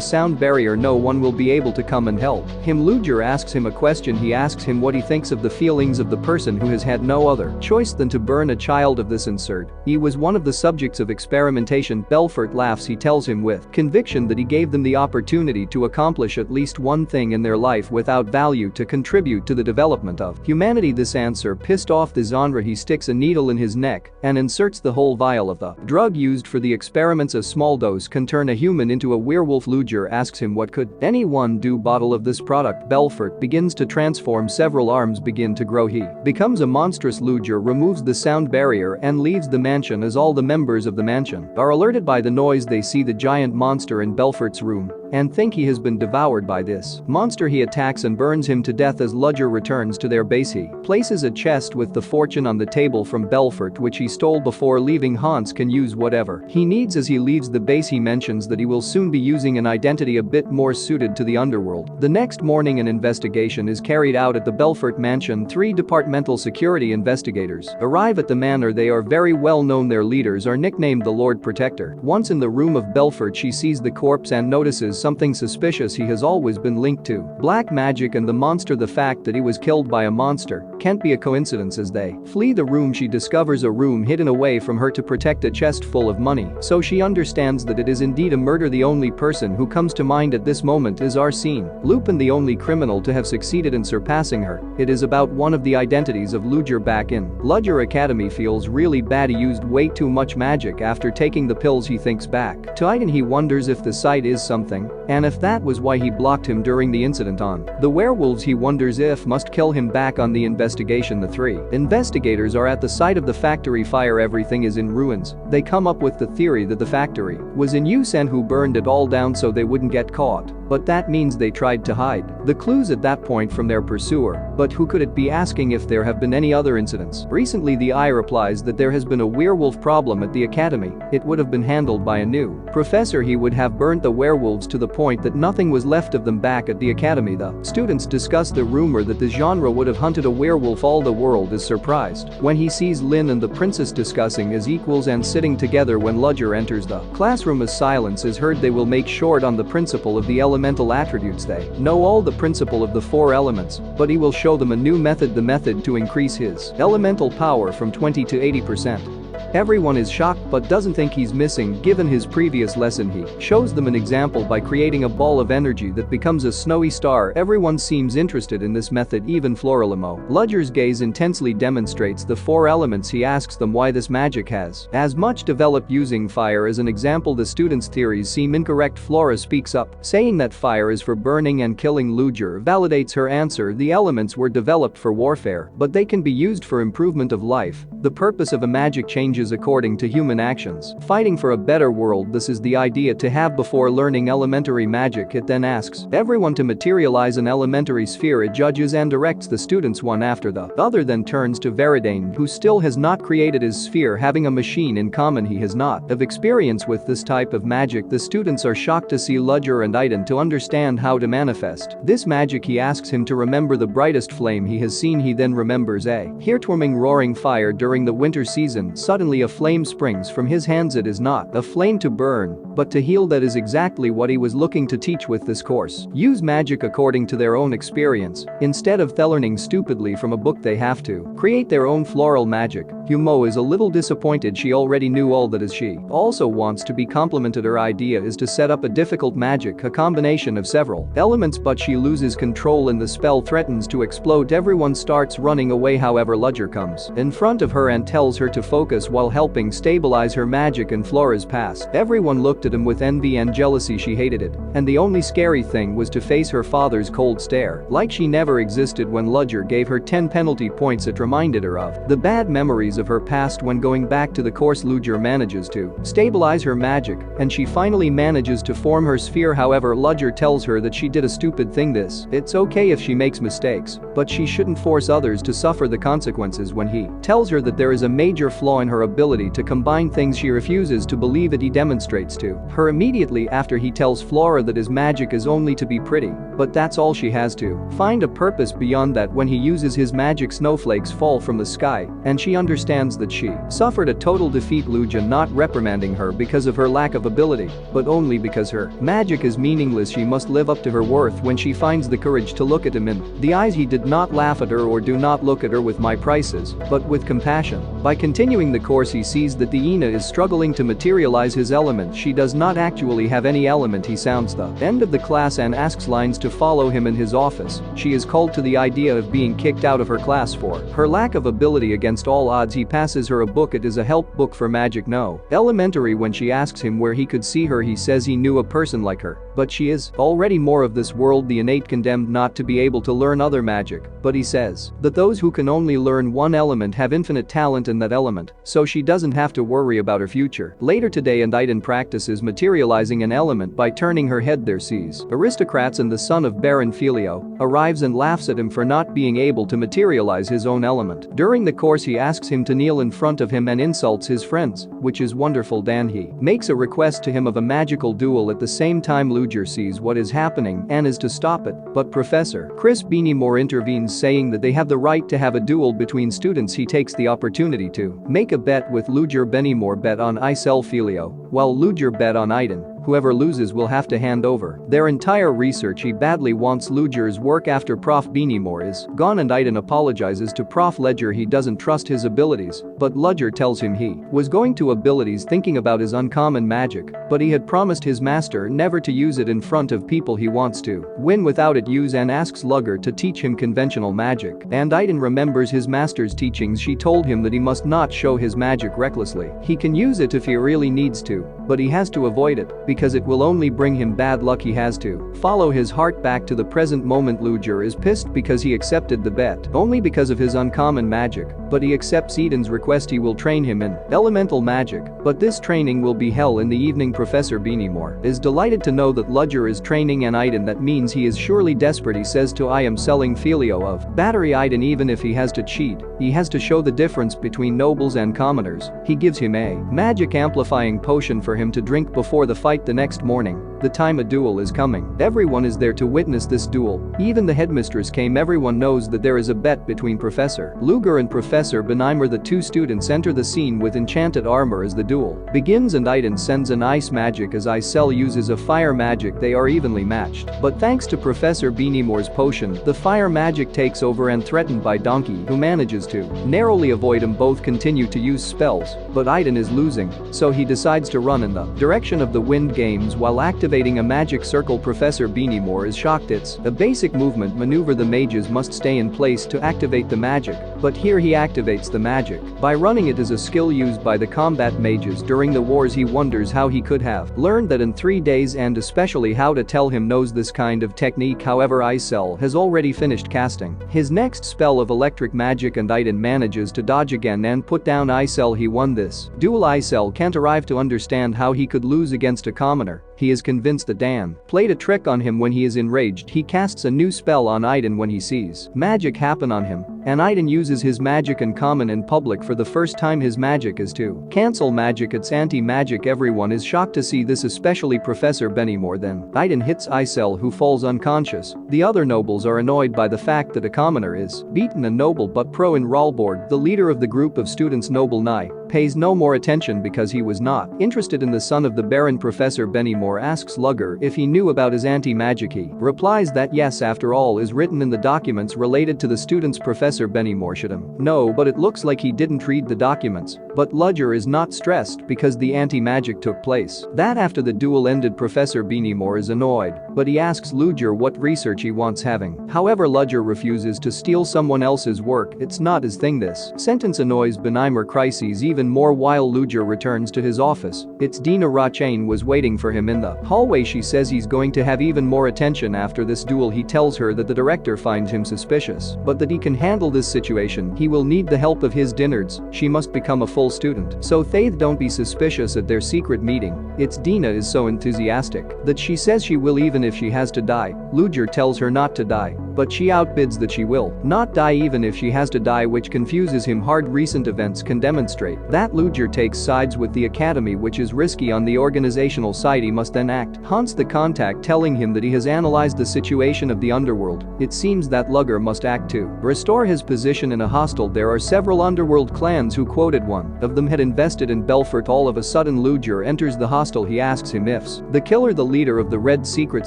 sound barrier. No one will be able to come and help him. Ludger asks him a question. He asks him what he thinks of the feelings of the person who has had no other choice than to burn a child of this insert. He was one of the subjects of experimentation. Belfort laughs. He tells him with conviction that he gave them the opportunity to accomplish at least one thing in their life without value to contribute to the development of humanity. This answer pissed off the genre. He sticks a needle in his neck and inserts the whole vial of the drug used for the experiments. A small dose can turn a human into a werewolf. Ludger asks him what could anyone do. Bottle of this product. Belfort begins to transform. Several arms begin to grow. He becomes a monstrous. Ludger removes the sound barrier and leaves the mansion. As all the members of the mansion are alerted by the noise, they see the giant monster in Belfort's room and think he has been devoured by this monster. He attacks and burns him to death. As Ludger returns to their base, he places a chest with the fortune on the table from Belfort, which he stole before leaving. Hans can use whatever he needs. As he leaves the base, he mentions that he will soon be using an identity a bit more suited to the underworld. The next morning, an investigation is carried out at the Belfort mansion. 3 departmental security investigators arrive at the manor. They are very well known. Their leaders are nicknamed the Lord Protector. Once in the room of Belfort, she sees the corpse and notices something suspicious. He has always been linked to black magic and the monster. The fact that he was killed by a monster can't be a coincidence. As they flee the room, she discovers a room hidden away from her to protect a chest full of money, so she understands that it is indeed a murder. The only person who comes to mind at this moment is Arsene Lupin, the only criminal to have succeeded in surpassing her. It is about one of the identities of Ludger. Back in Ludger Academy, feels really bad. He used way too much magic. After taking the pills, he thinks back to Aiden. He wonders if the site is something and if that was why he blocked him during the incident on the werewolves. He wonders if must kill him. Back on the investigation, the 3 investigators are at the site of the factory fire. Everything is in ruins. They come up with the theory that the factory was in use and who burned it all down so they wouldn't get caught. but that means they tried to hide the clues at that point from their pursuer. But who could it be, asking if there have been any other incidents? Recently the eye replies that there has been a werewolf problem at the academy. It would have been handled by a new professor. He would have burnt the werewolves to the point that nothing was left of them back at the academy. The students discuss the rumor that the genre would have hunted a werewolf. All the world is surprised when he sees Lynn and the princess discussing as equals and sitting together. When Ludger enters the classroom, as silence is heard, they will make short on the principle of the elemental attributes. They know all the principle of the four elements, but he will show them a new method, the method to increase his elemental power from 20 to 80%. Everyone is shocked but doesn't think he's missing. Given his previous lesson, he shows them an example by creating a ball of energy that becomes a snowy star. Everyone seems interested in this method, even Floralimo. Ludger's gaze intensely demonstrates the four elements. He asks them why this magic has as much developed using fire as an example. The students' theories seem incorrect. Flora speaks up, saying that fire is for burning and killing. Ludger validates her answer. The elements were developed for warfare, but they can be used for improvement of life. The purpose of a magic changes according to human actions. Fighting for a better world. This is the idea to have before learning elementary magic. It then asks everyone to materialize an elementary sphere. It judges and directs the students one after the other, then turns to Veridane, who still has not created his sphere. Having a machine in common, he has not have experience with this type of magic. The students are shocked to see Ludger and Iden to understand how to manifest this magic. He asks him to remember the brightest flame he has seen. He then remembers a heartwarming roaring fire during the winter season. Suddenly a flame springs from his hands. It is not a flame to burn, but to heal. That is exactly what he was looking to teach with this course. Use magic according to their own experience. Instead of learning stupidly from a book, they have to create their own floral magic. Humo is a little disappointed. She already knew all that, as she also wants to be complimented. Her idea is to set up a difficult magic, a combination of several elements, but she loses control and the spell threatens to explode. Everyone starts running away. However, Ludger comes in front of her and tells her to focus while helping stabilize her magic and Flora's past. Everyone looked at him with envy and jealousy. She hated it, and the only scary thing was to face her father's cold stare, like she never existed. When Ludger gave her 10 penalty points, it reminded her of the bad memories of her past. When going back to the course, Ludger manages to stabilize her magic, and she finally manages to form her sphere. However, Ludger tells her that she did a stupid thing. It's okay if she makes mistakes, but she shouldn't force others to suffer the consequences. When he tells her that there is a major flaw in her ability to combine things, she refuses to believe it. He demonstrates to her immediately after he tells Flora that his magic is only to be pretty, but that's all she has to find a purpose beyond that. When he uses his magic, snowflakes fall from the sky, and she understands that she suffered a total defeat. Ludger not reprimanding her because of her lack of ability, but only because her magic is meaningless. She must live up to her worth. When she finds the courage to look at him in the eyes, he did not laugh at her or do not look at her with my prices, but with compassion. By continuing the course, he sees that the Ina is struggling to materialize his element. She does not actually have any element. He sounds the end of the class and asks Lines to follow him in his office. She is called to the idea of being kicked out of her class for her lack of ability. Against all odds, he passes her a book. It is a help book for magic. No elementary. When she asks him where he could see her, he says he knew a person like her, but she is already more of this world. The innate condemned not to be able to learn other magic, but he says that those who can only learn one element have infinite talent in that element, so she doesn't have to worry about her future. Later today, and Iden practices materializing an element by turning her head. There sees aristocrats, and the son of Baron Filio arrives and laughs at him for not being able to materialize his own element. During the course, he asks him to kneel in front of him and insults his friends, which is wonderful. Dan he makes a request to him of a magical duel. At the same time, Ludger sees what is happening and is to stop it, but Professor Chris Beanymore intervenes, saying that they have the right to have a duel between students. He takes the opportunity to make a bet with Ludger. Beanymore bet on Isel Filio, while Ludger bet on Iden. Whoever loses will have to hand over their entire research. He badly wants Ludger's work after Prof. Beanymore is gone, and Iden apologizes to Prof. Ludger. He doesn't trust his abilities, but Ludger tells him he was going to abilities thinking about his uncommon magic, but he had promised his master never to use it in front of people he wants to win without it. Use and asks Ludger to teach him conventional magic, and Iden remembers his master's teachings. She told him that he must not show his magic recklessly. He can use it if he really needs to, but he has to avoid it because it will only bring him bad luck. He has to follow his heart back to the present moment. Ludger is pissed because he accepted the bet only because of his uncommon magic, but he accepts Eden's request. He will train him in elemental magic, but this training will be hell in the evening. Professor Benimore is delighted to know that Ludger is training an Iden. That means he is surely desperate. He says to I am selling Filio of battery Iden. Even if he has to cheat, he has to show the difference between nobles and commoners. He gives him a magic amplifying potion for him to drink before the fight the next morning. The time a duel is coming. Everyone is there to witness this duel. Even the headmistress came. Everyone knows that there is a bet between Professor Ludger and Professor Benimore. The two students enter the scene with enchanted armor as the duel begins, and Iden sends an ice magic as Icel uses a fire magic. They are evenly matched, but thanks to Professor Benimore's potion, the fire magic takes over and threatened by Donkey, who manages to narrowly avoid him. Both continue to use spells, but Iden is losing, so he decides to run in the direction of the wind games while activating a magic circle. Professor Benimore is shocked. It's a basic movement maneuver. The mages must stay in place to activate the magic, but here he activates the magic by running. It is a skill used by the combat mages during the wars. He wonders how he could have learned that in 3 days, and especially how to tell him knows this kind of technique. However, Icel has already finished casting his next spell of electric magic, and Iden manages to dodge again and put down Icel. He won this duel. Icel can't arrive to understand how he could lose against a commoner. He is convinced that Dan played a trick on him. When he is enraged, he casts a new spell on Iden. When he sees magic happen on him, and Iden uses his magic in common in public for the first time. His magic is to cancel magic. It's anti-magic. Everyone is shocked to see this, especially Professor Benimore. Then Iden hits Icel, who falls unconscious. The other nobles are annoyed by the fact that a commoner is beaten. A noble but pro in Ralborg, the leader of the group of students, Noble Nye, pays no more attention because he was not interested in the son of the Baron. Professor Benimore asks Ludger if he knew about his anti-magic. He replies that yes, after all is written in the documents related to the students. Professor Benimore should know, but it looks like he didn't read the documents. But Ludger is not stressed because the anti-magic took place that after the duel ended. Professor Benimore is annoyed, but he asks Ludger what research he wants having. However, Ludger refuses to steal someone else's work. It's not his thing. This sentence annoys Benimore crises even more while Ludger returns to his office. It's Dina Racchain was waiting for him in the hallway. She says he's going to have even more attention after this duel. He tells her that the director finds him suspicious, but that he can handle this situation. He will need the help of his dinards. She must become a full student, so Thaith don't be suspicious at their secret meeting. It's Dina is so enthusiastic that she says she will even if she has to die. Ludger tells her not to die, but she outbids that she will not die even if she has to die, which confuses him hard. Recent events can demonstrate that Ludger takes sides with the academy, which is risky on the organizational side. He must then act haunts the contact, telling him that he has analyzed the situation of the underworld. It seems that Ludger must act to restore his position in a hostel. There are several underworld clans who quoted one of them had invested in Belfort. All of a sudden Ludger enters the hostel. He asks him if's the killer the leader of the Red Secret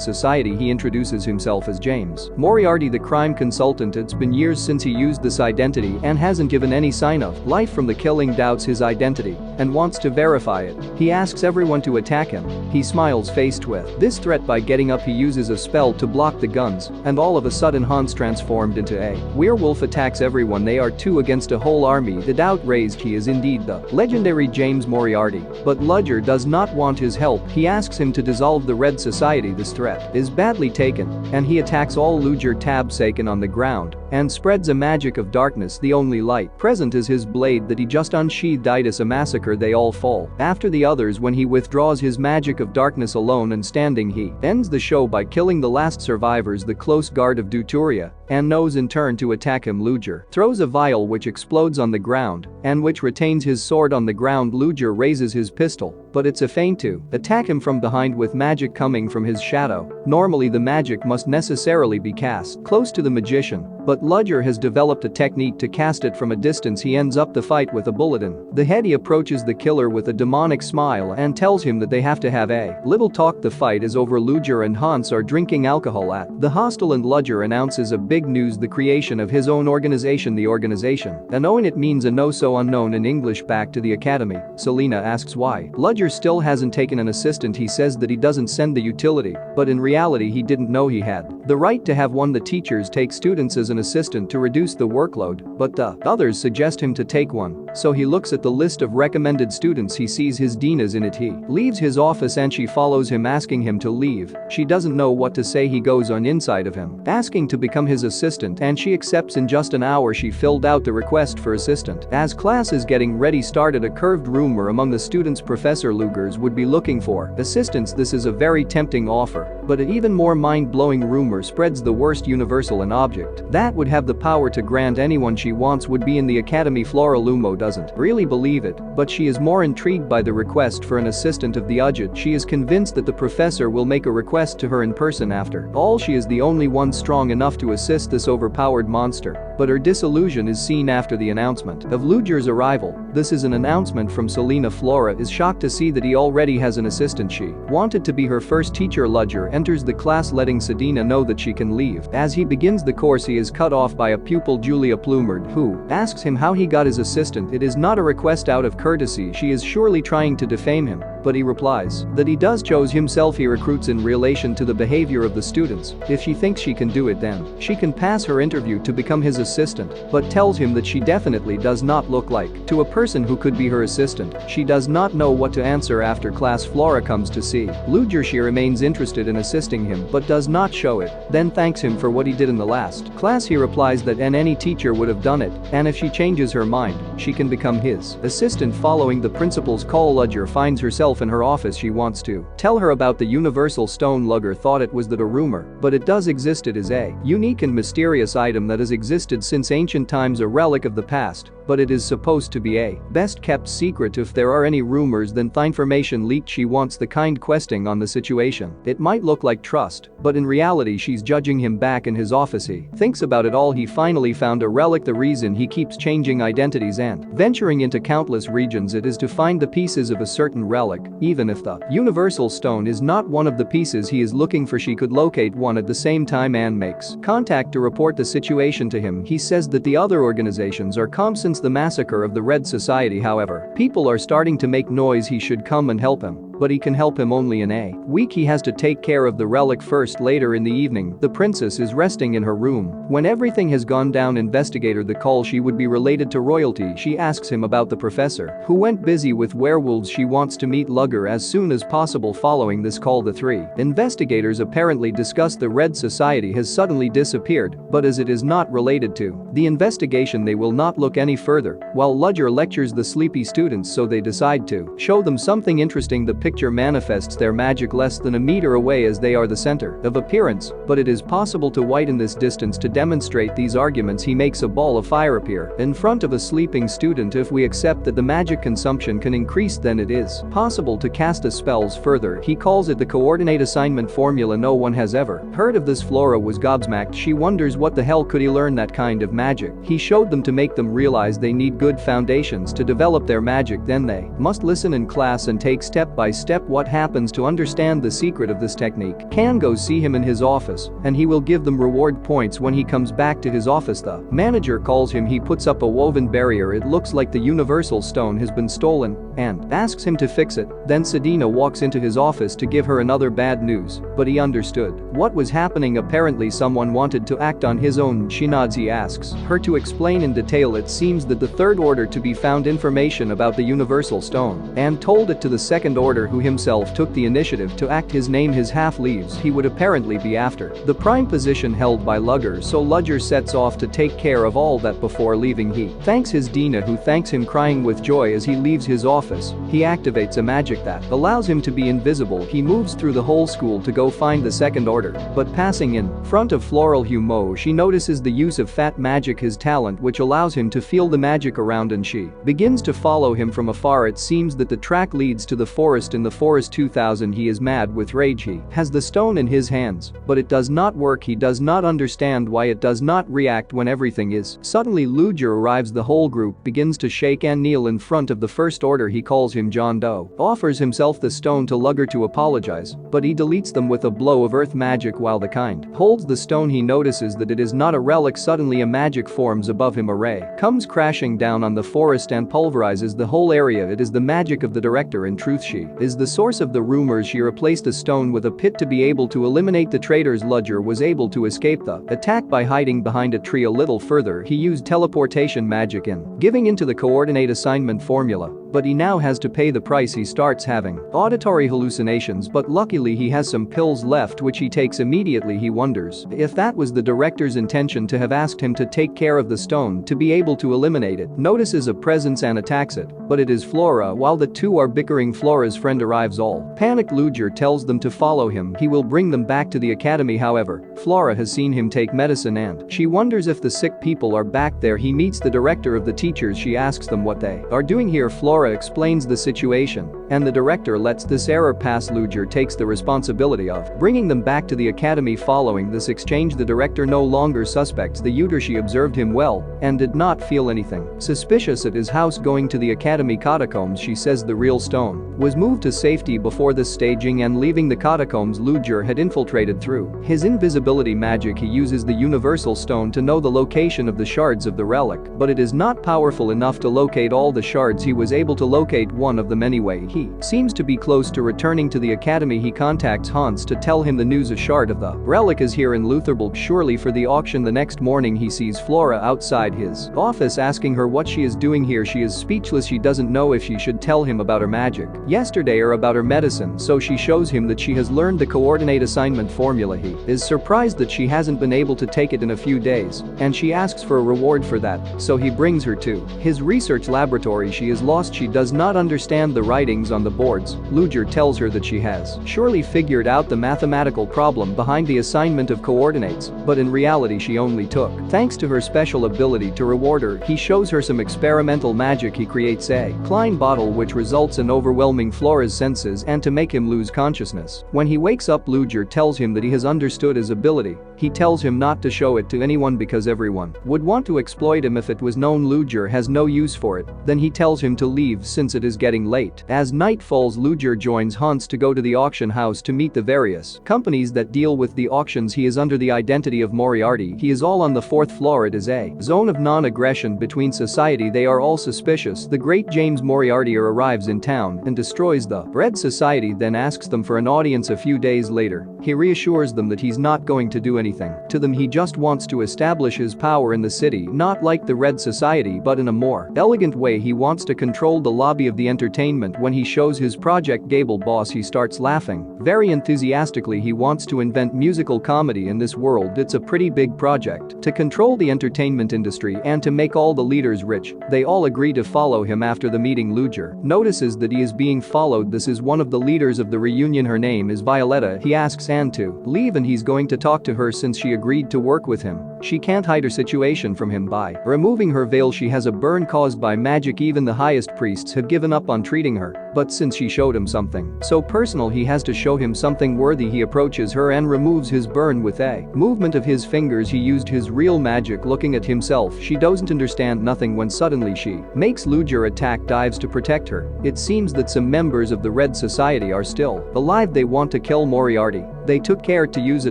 Society. He introduces himself as James Moriarty, the crime consultant. It's been years since he used this identity and hasn't given any sign of life from the killing. Doubts his identity and wants to verify it. He asks everyone to attack him. He smiles faced with this threat. By getting up, he uses a spell to block the guns, and all of a sudden Hans transformed into a werewolf attacks everyone. They are 2 against a whole army. The doubt raised he is indeed the legendary James Moriarty, but Ludger does not want his help. He asks him to dissolve the Red Society. This threat is badly taken, and he attacks all. Ludger tabs Saken on the ground and spreads a magic of darkness. The only light present is his blade that he just unsheathed. It is a massacre. They all fall after the others when he withdraws his magic of darkness. Alone and standing, he ends the show by killing the last survivors, the close guard of Duturia, and knows in turn to attack him. Ludger throws a vial which explodes on the ground and which retains his sword on the ground. Ludger raises his pistol, but it's a feint to attack him from behind with magic coming from his shadow. Normally the magic must necessarily be cast close to the magician, but Ludger has developed a technique to cast it from a distance. He ends up the fight with a bullet in the head. He approaches the killer with a demonic smile and tells him that they have to have a little talk. The fight is over. Ludger and Hans are drinking alcohol at the hostel, and Ludger announces a big news: the creation of his own organization. The organization, unknown, it means a no so unknown in English. Back to the academy, Selena asks why Ludger still hasn't taken an assistant. He says that he doesn't send the utility, but in reality he didn't know he had the right to have one. The teachers take students as an assistant to reduce the workload, but the others suggest him to take one. so he looks at the list of recommended students. He sees his dean is in it. He leaves his office and she follows him, asking him to leave. She doesn't know what to say. He goes on inside of him, asking to become his assistant, and she accepts. In just an hour she filled out the request for assistant. As class is getting ready, started a curved rumor among the students Professor Ludger's would be looking for assistants. This is a very tempting offer, but an even more mind-blowing rumor spreads. The worst universal an object that would have the power to grant anyone she wants would be in the academy. Flora Lumo doesn't really believe it, but she is more intrigued by the request for an assistant of the Udget. She is convinced that the professor will make a request to her in person. After all, she is the only one strong enough to assist this overpowered monster, but her disillusion is seen after the announcement of Ludger's arrival. This is an announcement from Selena. Flora is shocked to see that he already has an assistant. She wanted to be her first teacher. Ludger enters the class, letting Sedina know that she can leave. As he begins the course, he is cut off by a pupil, Julia Plumard, who asks him how he got his assistant. It is not a request out of courtesy. She is surely trying to defame him, but he replies that he does chose himself. He recruits in relation to the behavior of the students. If she thinks she can do it, then she can pass her interview to become his assistant, but tells him that she definitely does not look like to a person who could be her assistant. She does not know what to answer. After class, Flora comes to see Ludger. She remains interested in assisting him but does not show it, then thanks him for what he did in the last class. He replies that any teacher would have done it, and if she changes her mind, she can become his assistant. Following the principal's call, Ludger finds herself in her office. She wants to tell her about the universal stone. Ludger thought it was a rumor, but it does exist. It is a unique and mysterious item that has existed since ancient times, a relic of the past, but it is supposed to be a best kept secret. If there are any rumors, then the information leaked. She wants the kind questing on the situation. It might look like trust, but in reality she's judging him. Back in his office, he thinks about it all. He finally found a relic. The reason he keeps changing identities and venturing into countless regions, it is to find the pieces of a certain relic. Even if the universal stone is not one of the pieces he is looking for, she could locate one at the same time. Anne makes contact to report the situation to him. He says that the other organizations are calm since the massacre of the Red Society. However, people are starting to make noise. He should come and help him, but he can help him only in a week. He has to take care of the relic first. Later in the evening, the princess is resting in her room when everything has gone down. Investigator the call. She would be related to royalty. She asks him about the professor who went busy with werewolves. She wants to meet Ludger as soon as possible. Following this call, the three investigators apparently discuss the Red Society has suddenly disappeared, but as it is not related to the investigation, they will not look any further. While Ludger lectures the sleepy students, so they decide to show them something interesting. The picture manifests their magic less than a meter away, as they are the center of appearance, but it is possible to widen this distance. To demonstrate these arguments, he makes a ball of fire appear in front of a sleeping student. If we accept that the magic consumption can increase, then it is possible to cast a spells further. He calls it the coordinate assignment formula. No one has ever heard of this. Flora was gobsmacked. She wonders what the hell could he learn that kind of magic. He showed them to make them realize they need good foundations to develop their magic, then they must listen in class and take step by step what happens. To understand the secret of this technique, can go see him in his office and he will give them reward points when he comes back to his office. The manager calls him. He puts up a woven barrier. It looks like the universal stone has been stolen and asks him to fix it. Then Sedina walks into his office to give her another bad news, but he understood what was happening. Apparently someone wanted to act on his own. She nods. He asks her to explain in detail. It seems that the third order to be found information about the universal stone and told it to the second order, who himself took the initiative to act. His name his half leaves. He would apparently be after the prime position held by Ludger, so Ludger sets off to take care of all that. Before leaving, he thanks his Dina, who thanks him, crying with joy. As he leaves his office, he activates a magic that allows him to be invisible. He moves through the whole school to go find the second order, but passing in front of Floral Humo, she notices the use of fat magic, his talent which allows him to feel the magic around, and she begins to follow him from afar. It seems that the track leads to the forest. In the forest 2000, he is mad with rage. He has the stone in his hands, but it does not work. He does not understand why it does not react when everything is. Suddenly Ludger arrives. The whole group begins to shake and kneel in front of the first order. He calls him John Doe, offers himself the stone to Ludger to apologize, but he deletes them with a blow of earth magic. While the kind holds the stone, he notices that it is not a relic. Suddenly a magic forms above him. A ray comes crashing down on the forest and pulverizes the whole area. It is the magic of the director. In truth, she is the source of the rumors she replaced a stone with a pit to be able to eliminate the traitors. Ludger was able to escape the attack by hiding behind a tree. A little further, he used teleportation magic in giving into the coordinate assignment formula, but he now has to pay the price. He starts having auditory hallucinations, but luckily he has some pills left which he takes immediately. He wonders if that was the director's intention to have asked him to take care of the stone to be able to eliminate it. Notices a presence and attacks it, but it is Flora. While the two are bickering, Flora's friend arrives. All panicked, Ludger tells them to follow him. He will bring them back to the academy. However, Flora has seen him take medicine and she wonders if the sick people are back there. He meets the director of the teachers. She asks them what they are doing here. Flora explains the situation, and the director lets this error pass. Ludger takes the responsibility of bringing them back to the academy. Following this exchange, the director no longer suspects the Uter. She observed him well and did not feel anything suspicious at his house. Going to the academy catacombs, she says the real stone was moved to safety before the staging and leaving the catacombs. Ludger had infiltrated through his invisibility magic. He uses the universal stone to know the location of the shards of the relic, but it is not powerful enough to locate all the shards. He was able to locate one of them anyway. He seems to be close to returning to the academy. He contacts Hans to tell him the news. A shard of the relic is here in Lutherburg, surely for the auction. The next morning he sees Flora outside his office asking her what she is doing here. She is speechless. She doesn't know if she should tell him about her magic yesterday or about her medicine, so she shows him that she has learned the coordinate assignment formula. He is surprised that she hasn't been able to take it in a few days, and she asks for a reward for that, so he brings her to his research laboratory. She is lost. She does not understand the writings on the boards. Ludger tells her that she has surely figured out the mathematical problem behind the assignment of coordinates, but in reality she only took thanks to her special ability. To reward her, he shows her some experimental magic. He creates a Klein bottle which results in overwhelming Flora's senses and to make him lose consciousness. When he wakes up, Ludger tells him that he has understood his ability. He tells him not to show it to anyone because everyone would want to exploit him if it was known. Ludger has no use for it. Then he tells him to leave since it is getting late. As night falls, Ludger joins Hans to go to the auction house to meet the various companies that deal with the auctions. He is under the identity of Moriarty. He is all on the 4th floor. It is a zone of non-aggression between society. They are all suspicious. The great James Moriarty arrives in town and destroys the Red Society, then asks them for an audience. A few days later, he reassures them that he's not going to do anything to them. He just wants to establish his power in the city, not like the Red Society but in a more elegant way. He wants to control the lobby of the entertainment. When he shows his project Gable boss, he starts laughing very enthusiastically. He wants to invent musical comedy in this world. It's a pretty big project to control the entertainment industry and to make all the leaders rich. They all agree to follow him. After the meeting, Ludger notices that he is being followed. This is one of the leaders of the reunion. Her name is Violetta. He asks Anne to leave and he's going to talk to her since she agreed to work with him. She can't hide her situation from him by removing her veil. She has a burn caused by magic. Even the highest priests have given up on treating her, but since she showed him something so personal, he has to show him something worthy. He approaches her and removes his burn with a movement of his fingers. He used his real magic. Looking at himself, she doesn't understand nothing when suddenly she makes Ludger attack, dives to protect her. It seems that some members of the Red Society are still alive. They want to kill Moriarty. They took care to use a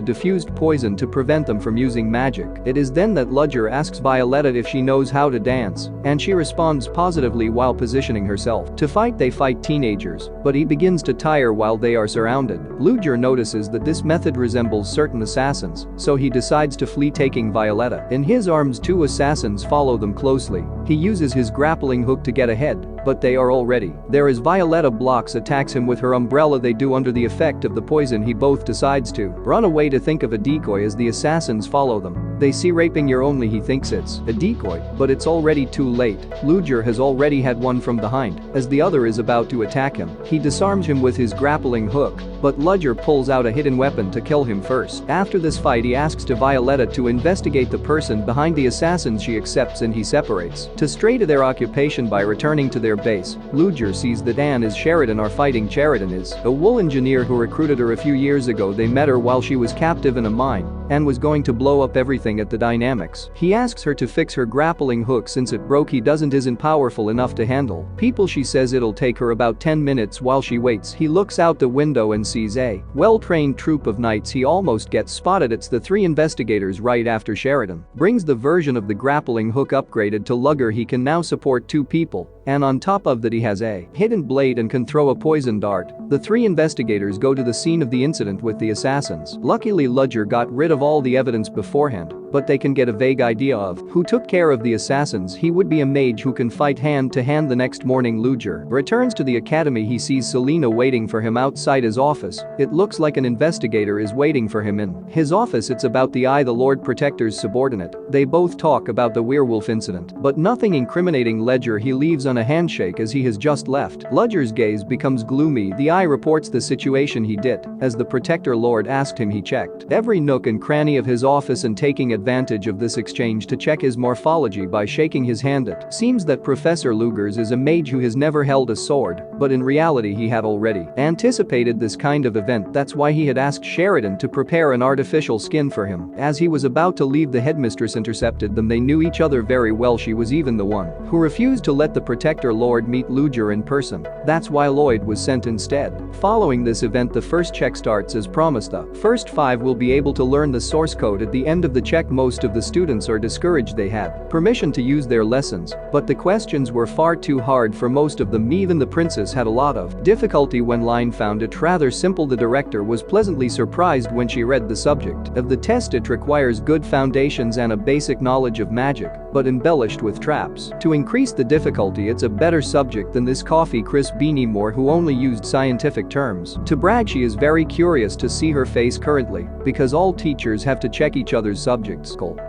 diffused poison to prevent them from using magic. It is then that Ludger asks Violetta if she knows how to dance, and she responds positively. While positioning herself to fight, they fight teenagers, but he begins to tire while they are surrounded. Ludger notices that this method resembles certain assassins, so he decides to flee, taking Violetta in his arms. Two assassins follow them closely. He uses his grappling hook to get ahead, but they are already there as Violetta blocks, attacks him with her umbrella. They do under the effect of the poison. He both decides to run away to think of a decoy as the assassins follow them. They see raping your only. He thinks it's a decoy, but it's already too late. Ludger has already had one from behind as the other is about to attack him. He disarms him with his grappling hook, but Ludger pulls out a hidden weapon to kill him first. After this fight, he asks to Violetta to investigate the person behind the assassins. She accepts and he separates to stray to their occupation. By returning to their base, Ludger sees that Anne is Sheridan are fighting. Sheridan is a wool engineer who recruited her a few years ago. They met her while she was captive in a mine and was going to blow up everything at the Dynamics. He asks her to fix her grappling hook since it broke. He isn't powerful enough to handle people. She says it'll take her about 10 minutes. While she waits, he looks out the window and sees a well-trained troop of knights, he almost gets spotted. It's the three investigators right after Sheridan brings the version of the grappling hook upgraded to Ludger. He can now support two people, and on top of that he has a hidden blade and can throw a poison dart. The three investigators go to the scene of the incident with the assassins. Luckily Ludger got rid of all the evidence beforehand, but they can get a vague idea of who took care of the assassins. He would be a mage who can fight hand to hand. The next morning Ludger returns to the academy. He sees Selena waiting for him outside his office. It looks like an investigator is waiting for him in his office. It's about the Lord Protector's subordinate. They both talk about the werewolf incident, but nothing incriminating Ludger. He leaves on a handshake as he has just left. Ludger's gaze becomes gloomy. The Eye reports the situation he did. As the Protector Lord asked him, he checked every nook and cranny of his office, and taking advantage of this exchange to check his morphology by shaking his hand. It seems that Professor Ludger is a mage who has never held a sword, but in reality he had already anticipated this kind of event. That's why he had asked Sheridan to prepare an artificial skin for him. As he was about to leave, the headmistress intercepted them. They knew each other very well. She was even the one who refused to let the Protector Lord meet Ludger in person. That's why Lloyd was sent instead. Following this event, the first check starts as promised. The first 5 will be able to learn the source code. At the end of the check, most of the students are discouraged. They had permission to use their lessons, but the questions were far too hard for most of them. Even the princess had a lot of difficulty when Line found it rather simple. The director was pleasantly surprised when she read the subject of the test. It requires good foundations and a basic knowledge of magic, but embellished with traps to increase the difficulty. It's a better subject than this coffee Chris Beanie Moore, who only used scientific terms to brag. She is very curious to see her face currently, because all teachers have to check each other's subjects.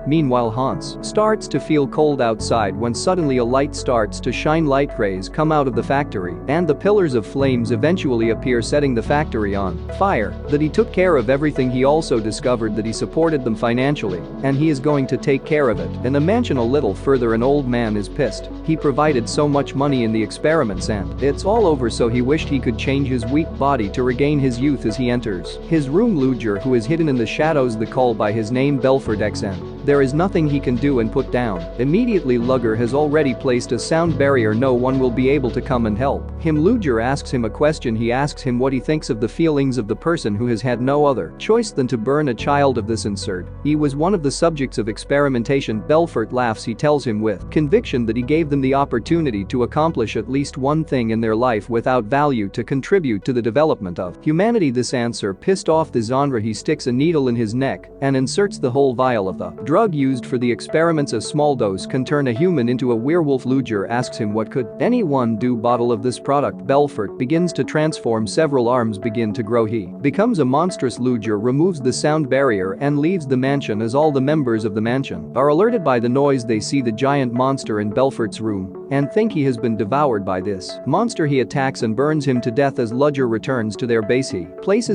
Meanwhile, Hans starts to feel cold outside when suddenly a light starts to shine. Light rays come out of the factory, and the pillars of flames eventually appear, setting the factory on fire. That he took care of everything. He also discovered that he supported them financially, and he is going to take care of it. In the mansion a little further, an old man is pissed. He provided so much money in the experiments and it's all over, so he wished he could change his weak body to regain his youth. As he enters his room, Ludger, who is hidden in the shadows, the call by his name Belford XN. There is nothing he can do and put down. Immediately Ludger has already placed a sound barrier. No one will be able to come and help him. Ludger asks him a question. He asks him what he thinks of the feelings of the person who has had no other choice than to burn a child of this insert. He was one of the subjects of experimentation. Belfort laughs. He tells him with conviction that he gave them the opportunity to accomplish at least one thing in their life without value, to contribute to the development of humanity. This answer pissed off the genre. He sticks a needle in his neck and inserts the whole vial of the drug used for the experiments. A small dose can turn a human into a werewolf. Ludger asks him what could anyone do. Bottle of this product. Belfort begins to transform. Several arms begin to grow. He becomes a monstrous. Ludger removes the sound barrier and leaves the mansion. As all the members of the mansion are alerted by the noise, they see the giant monster in Belfort's room and think he has been devoured by this monster. He attacks and burns him to death. As Ludger returns to their base, he places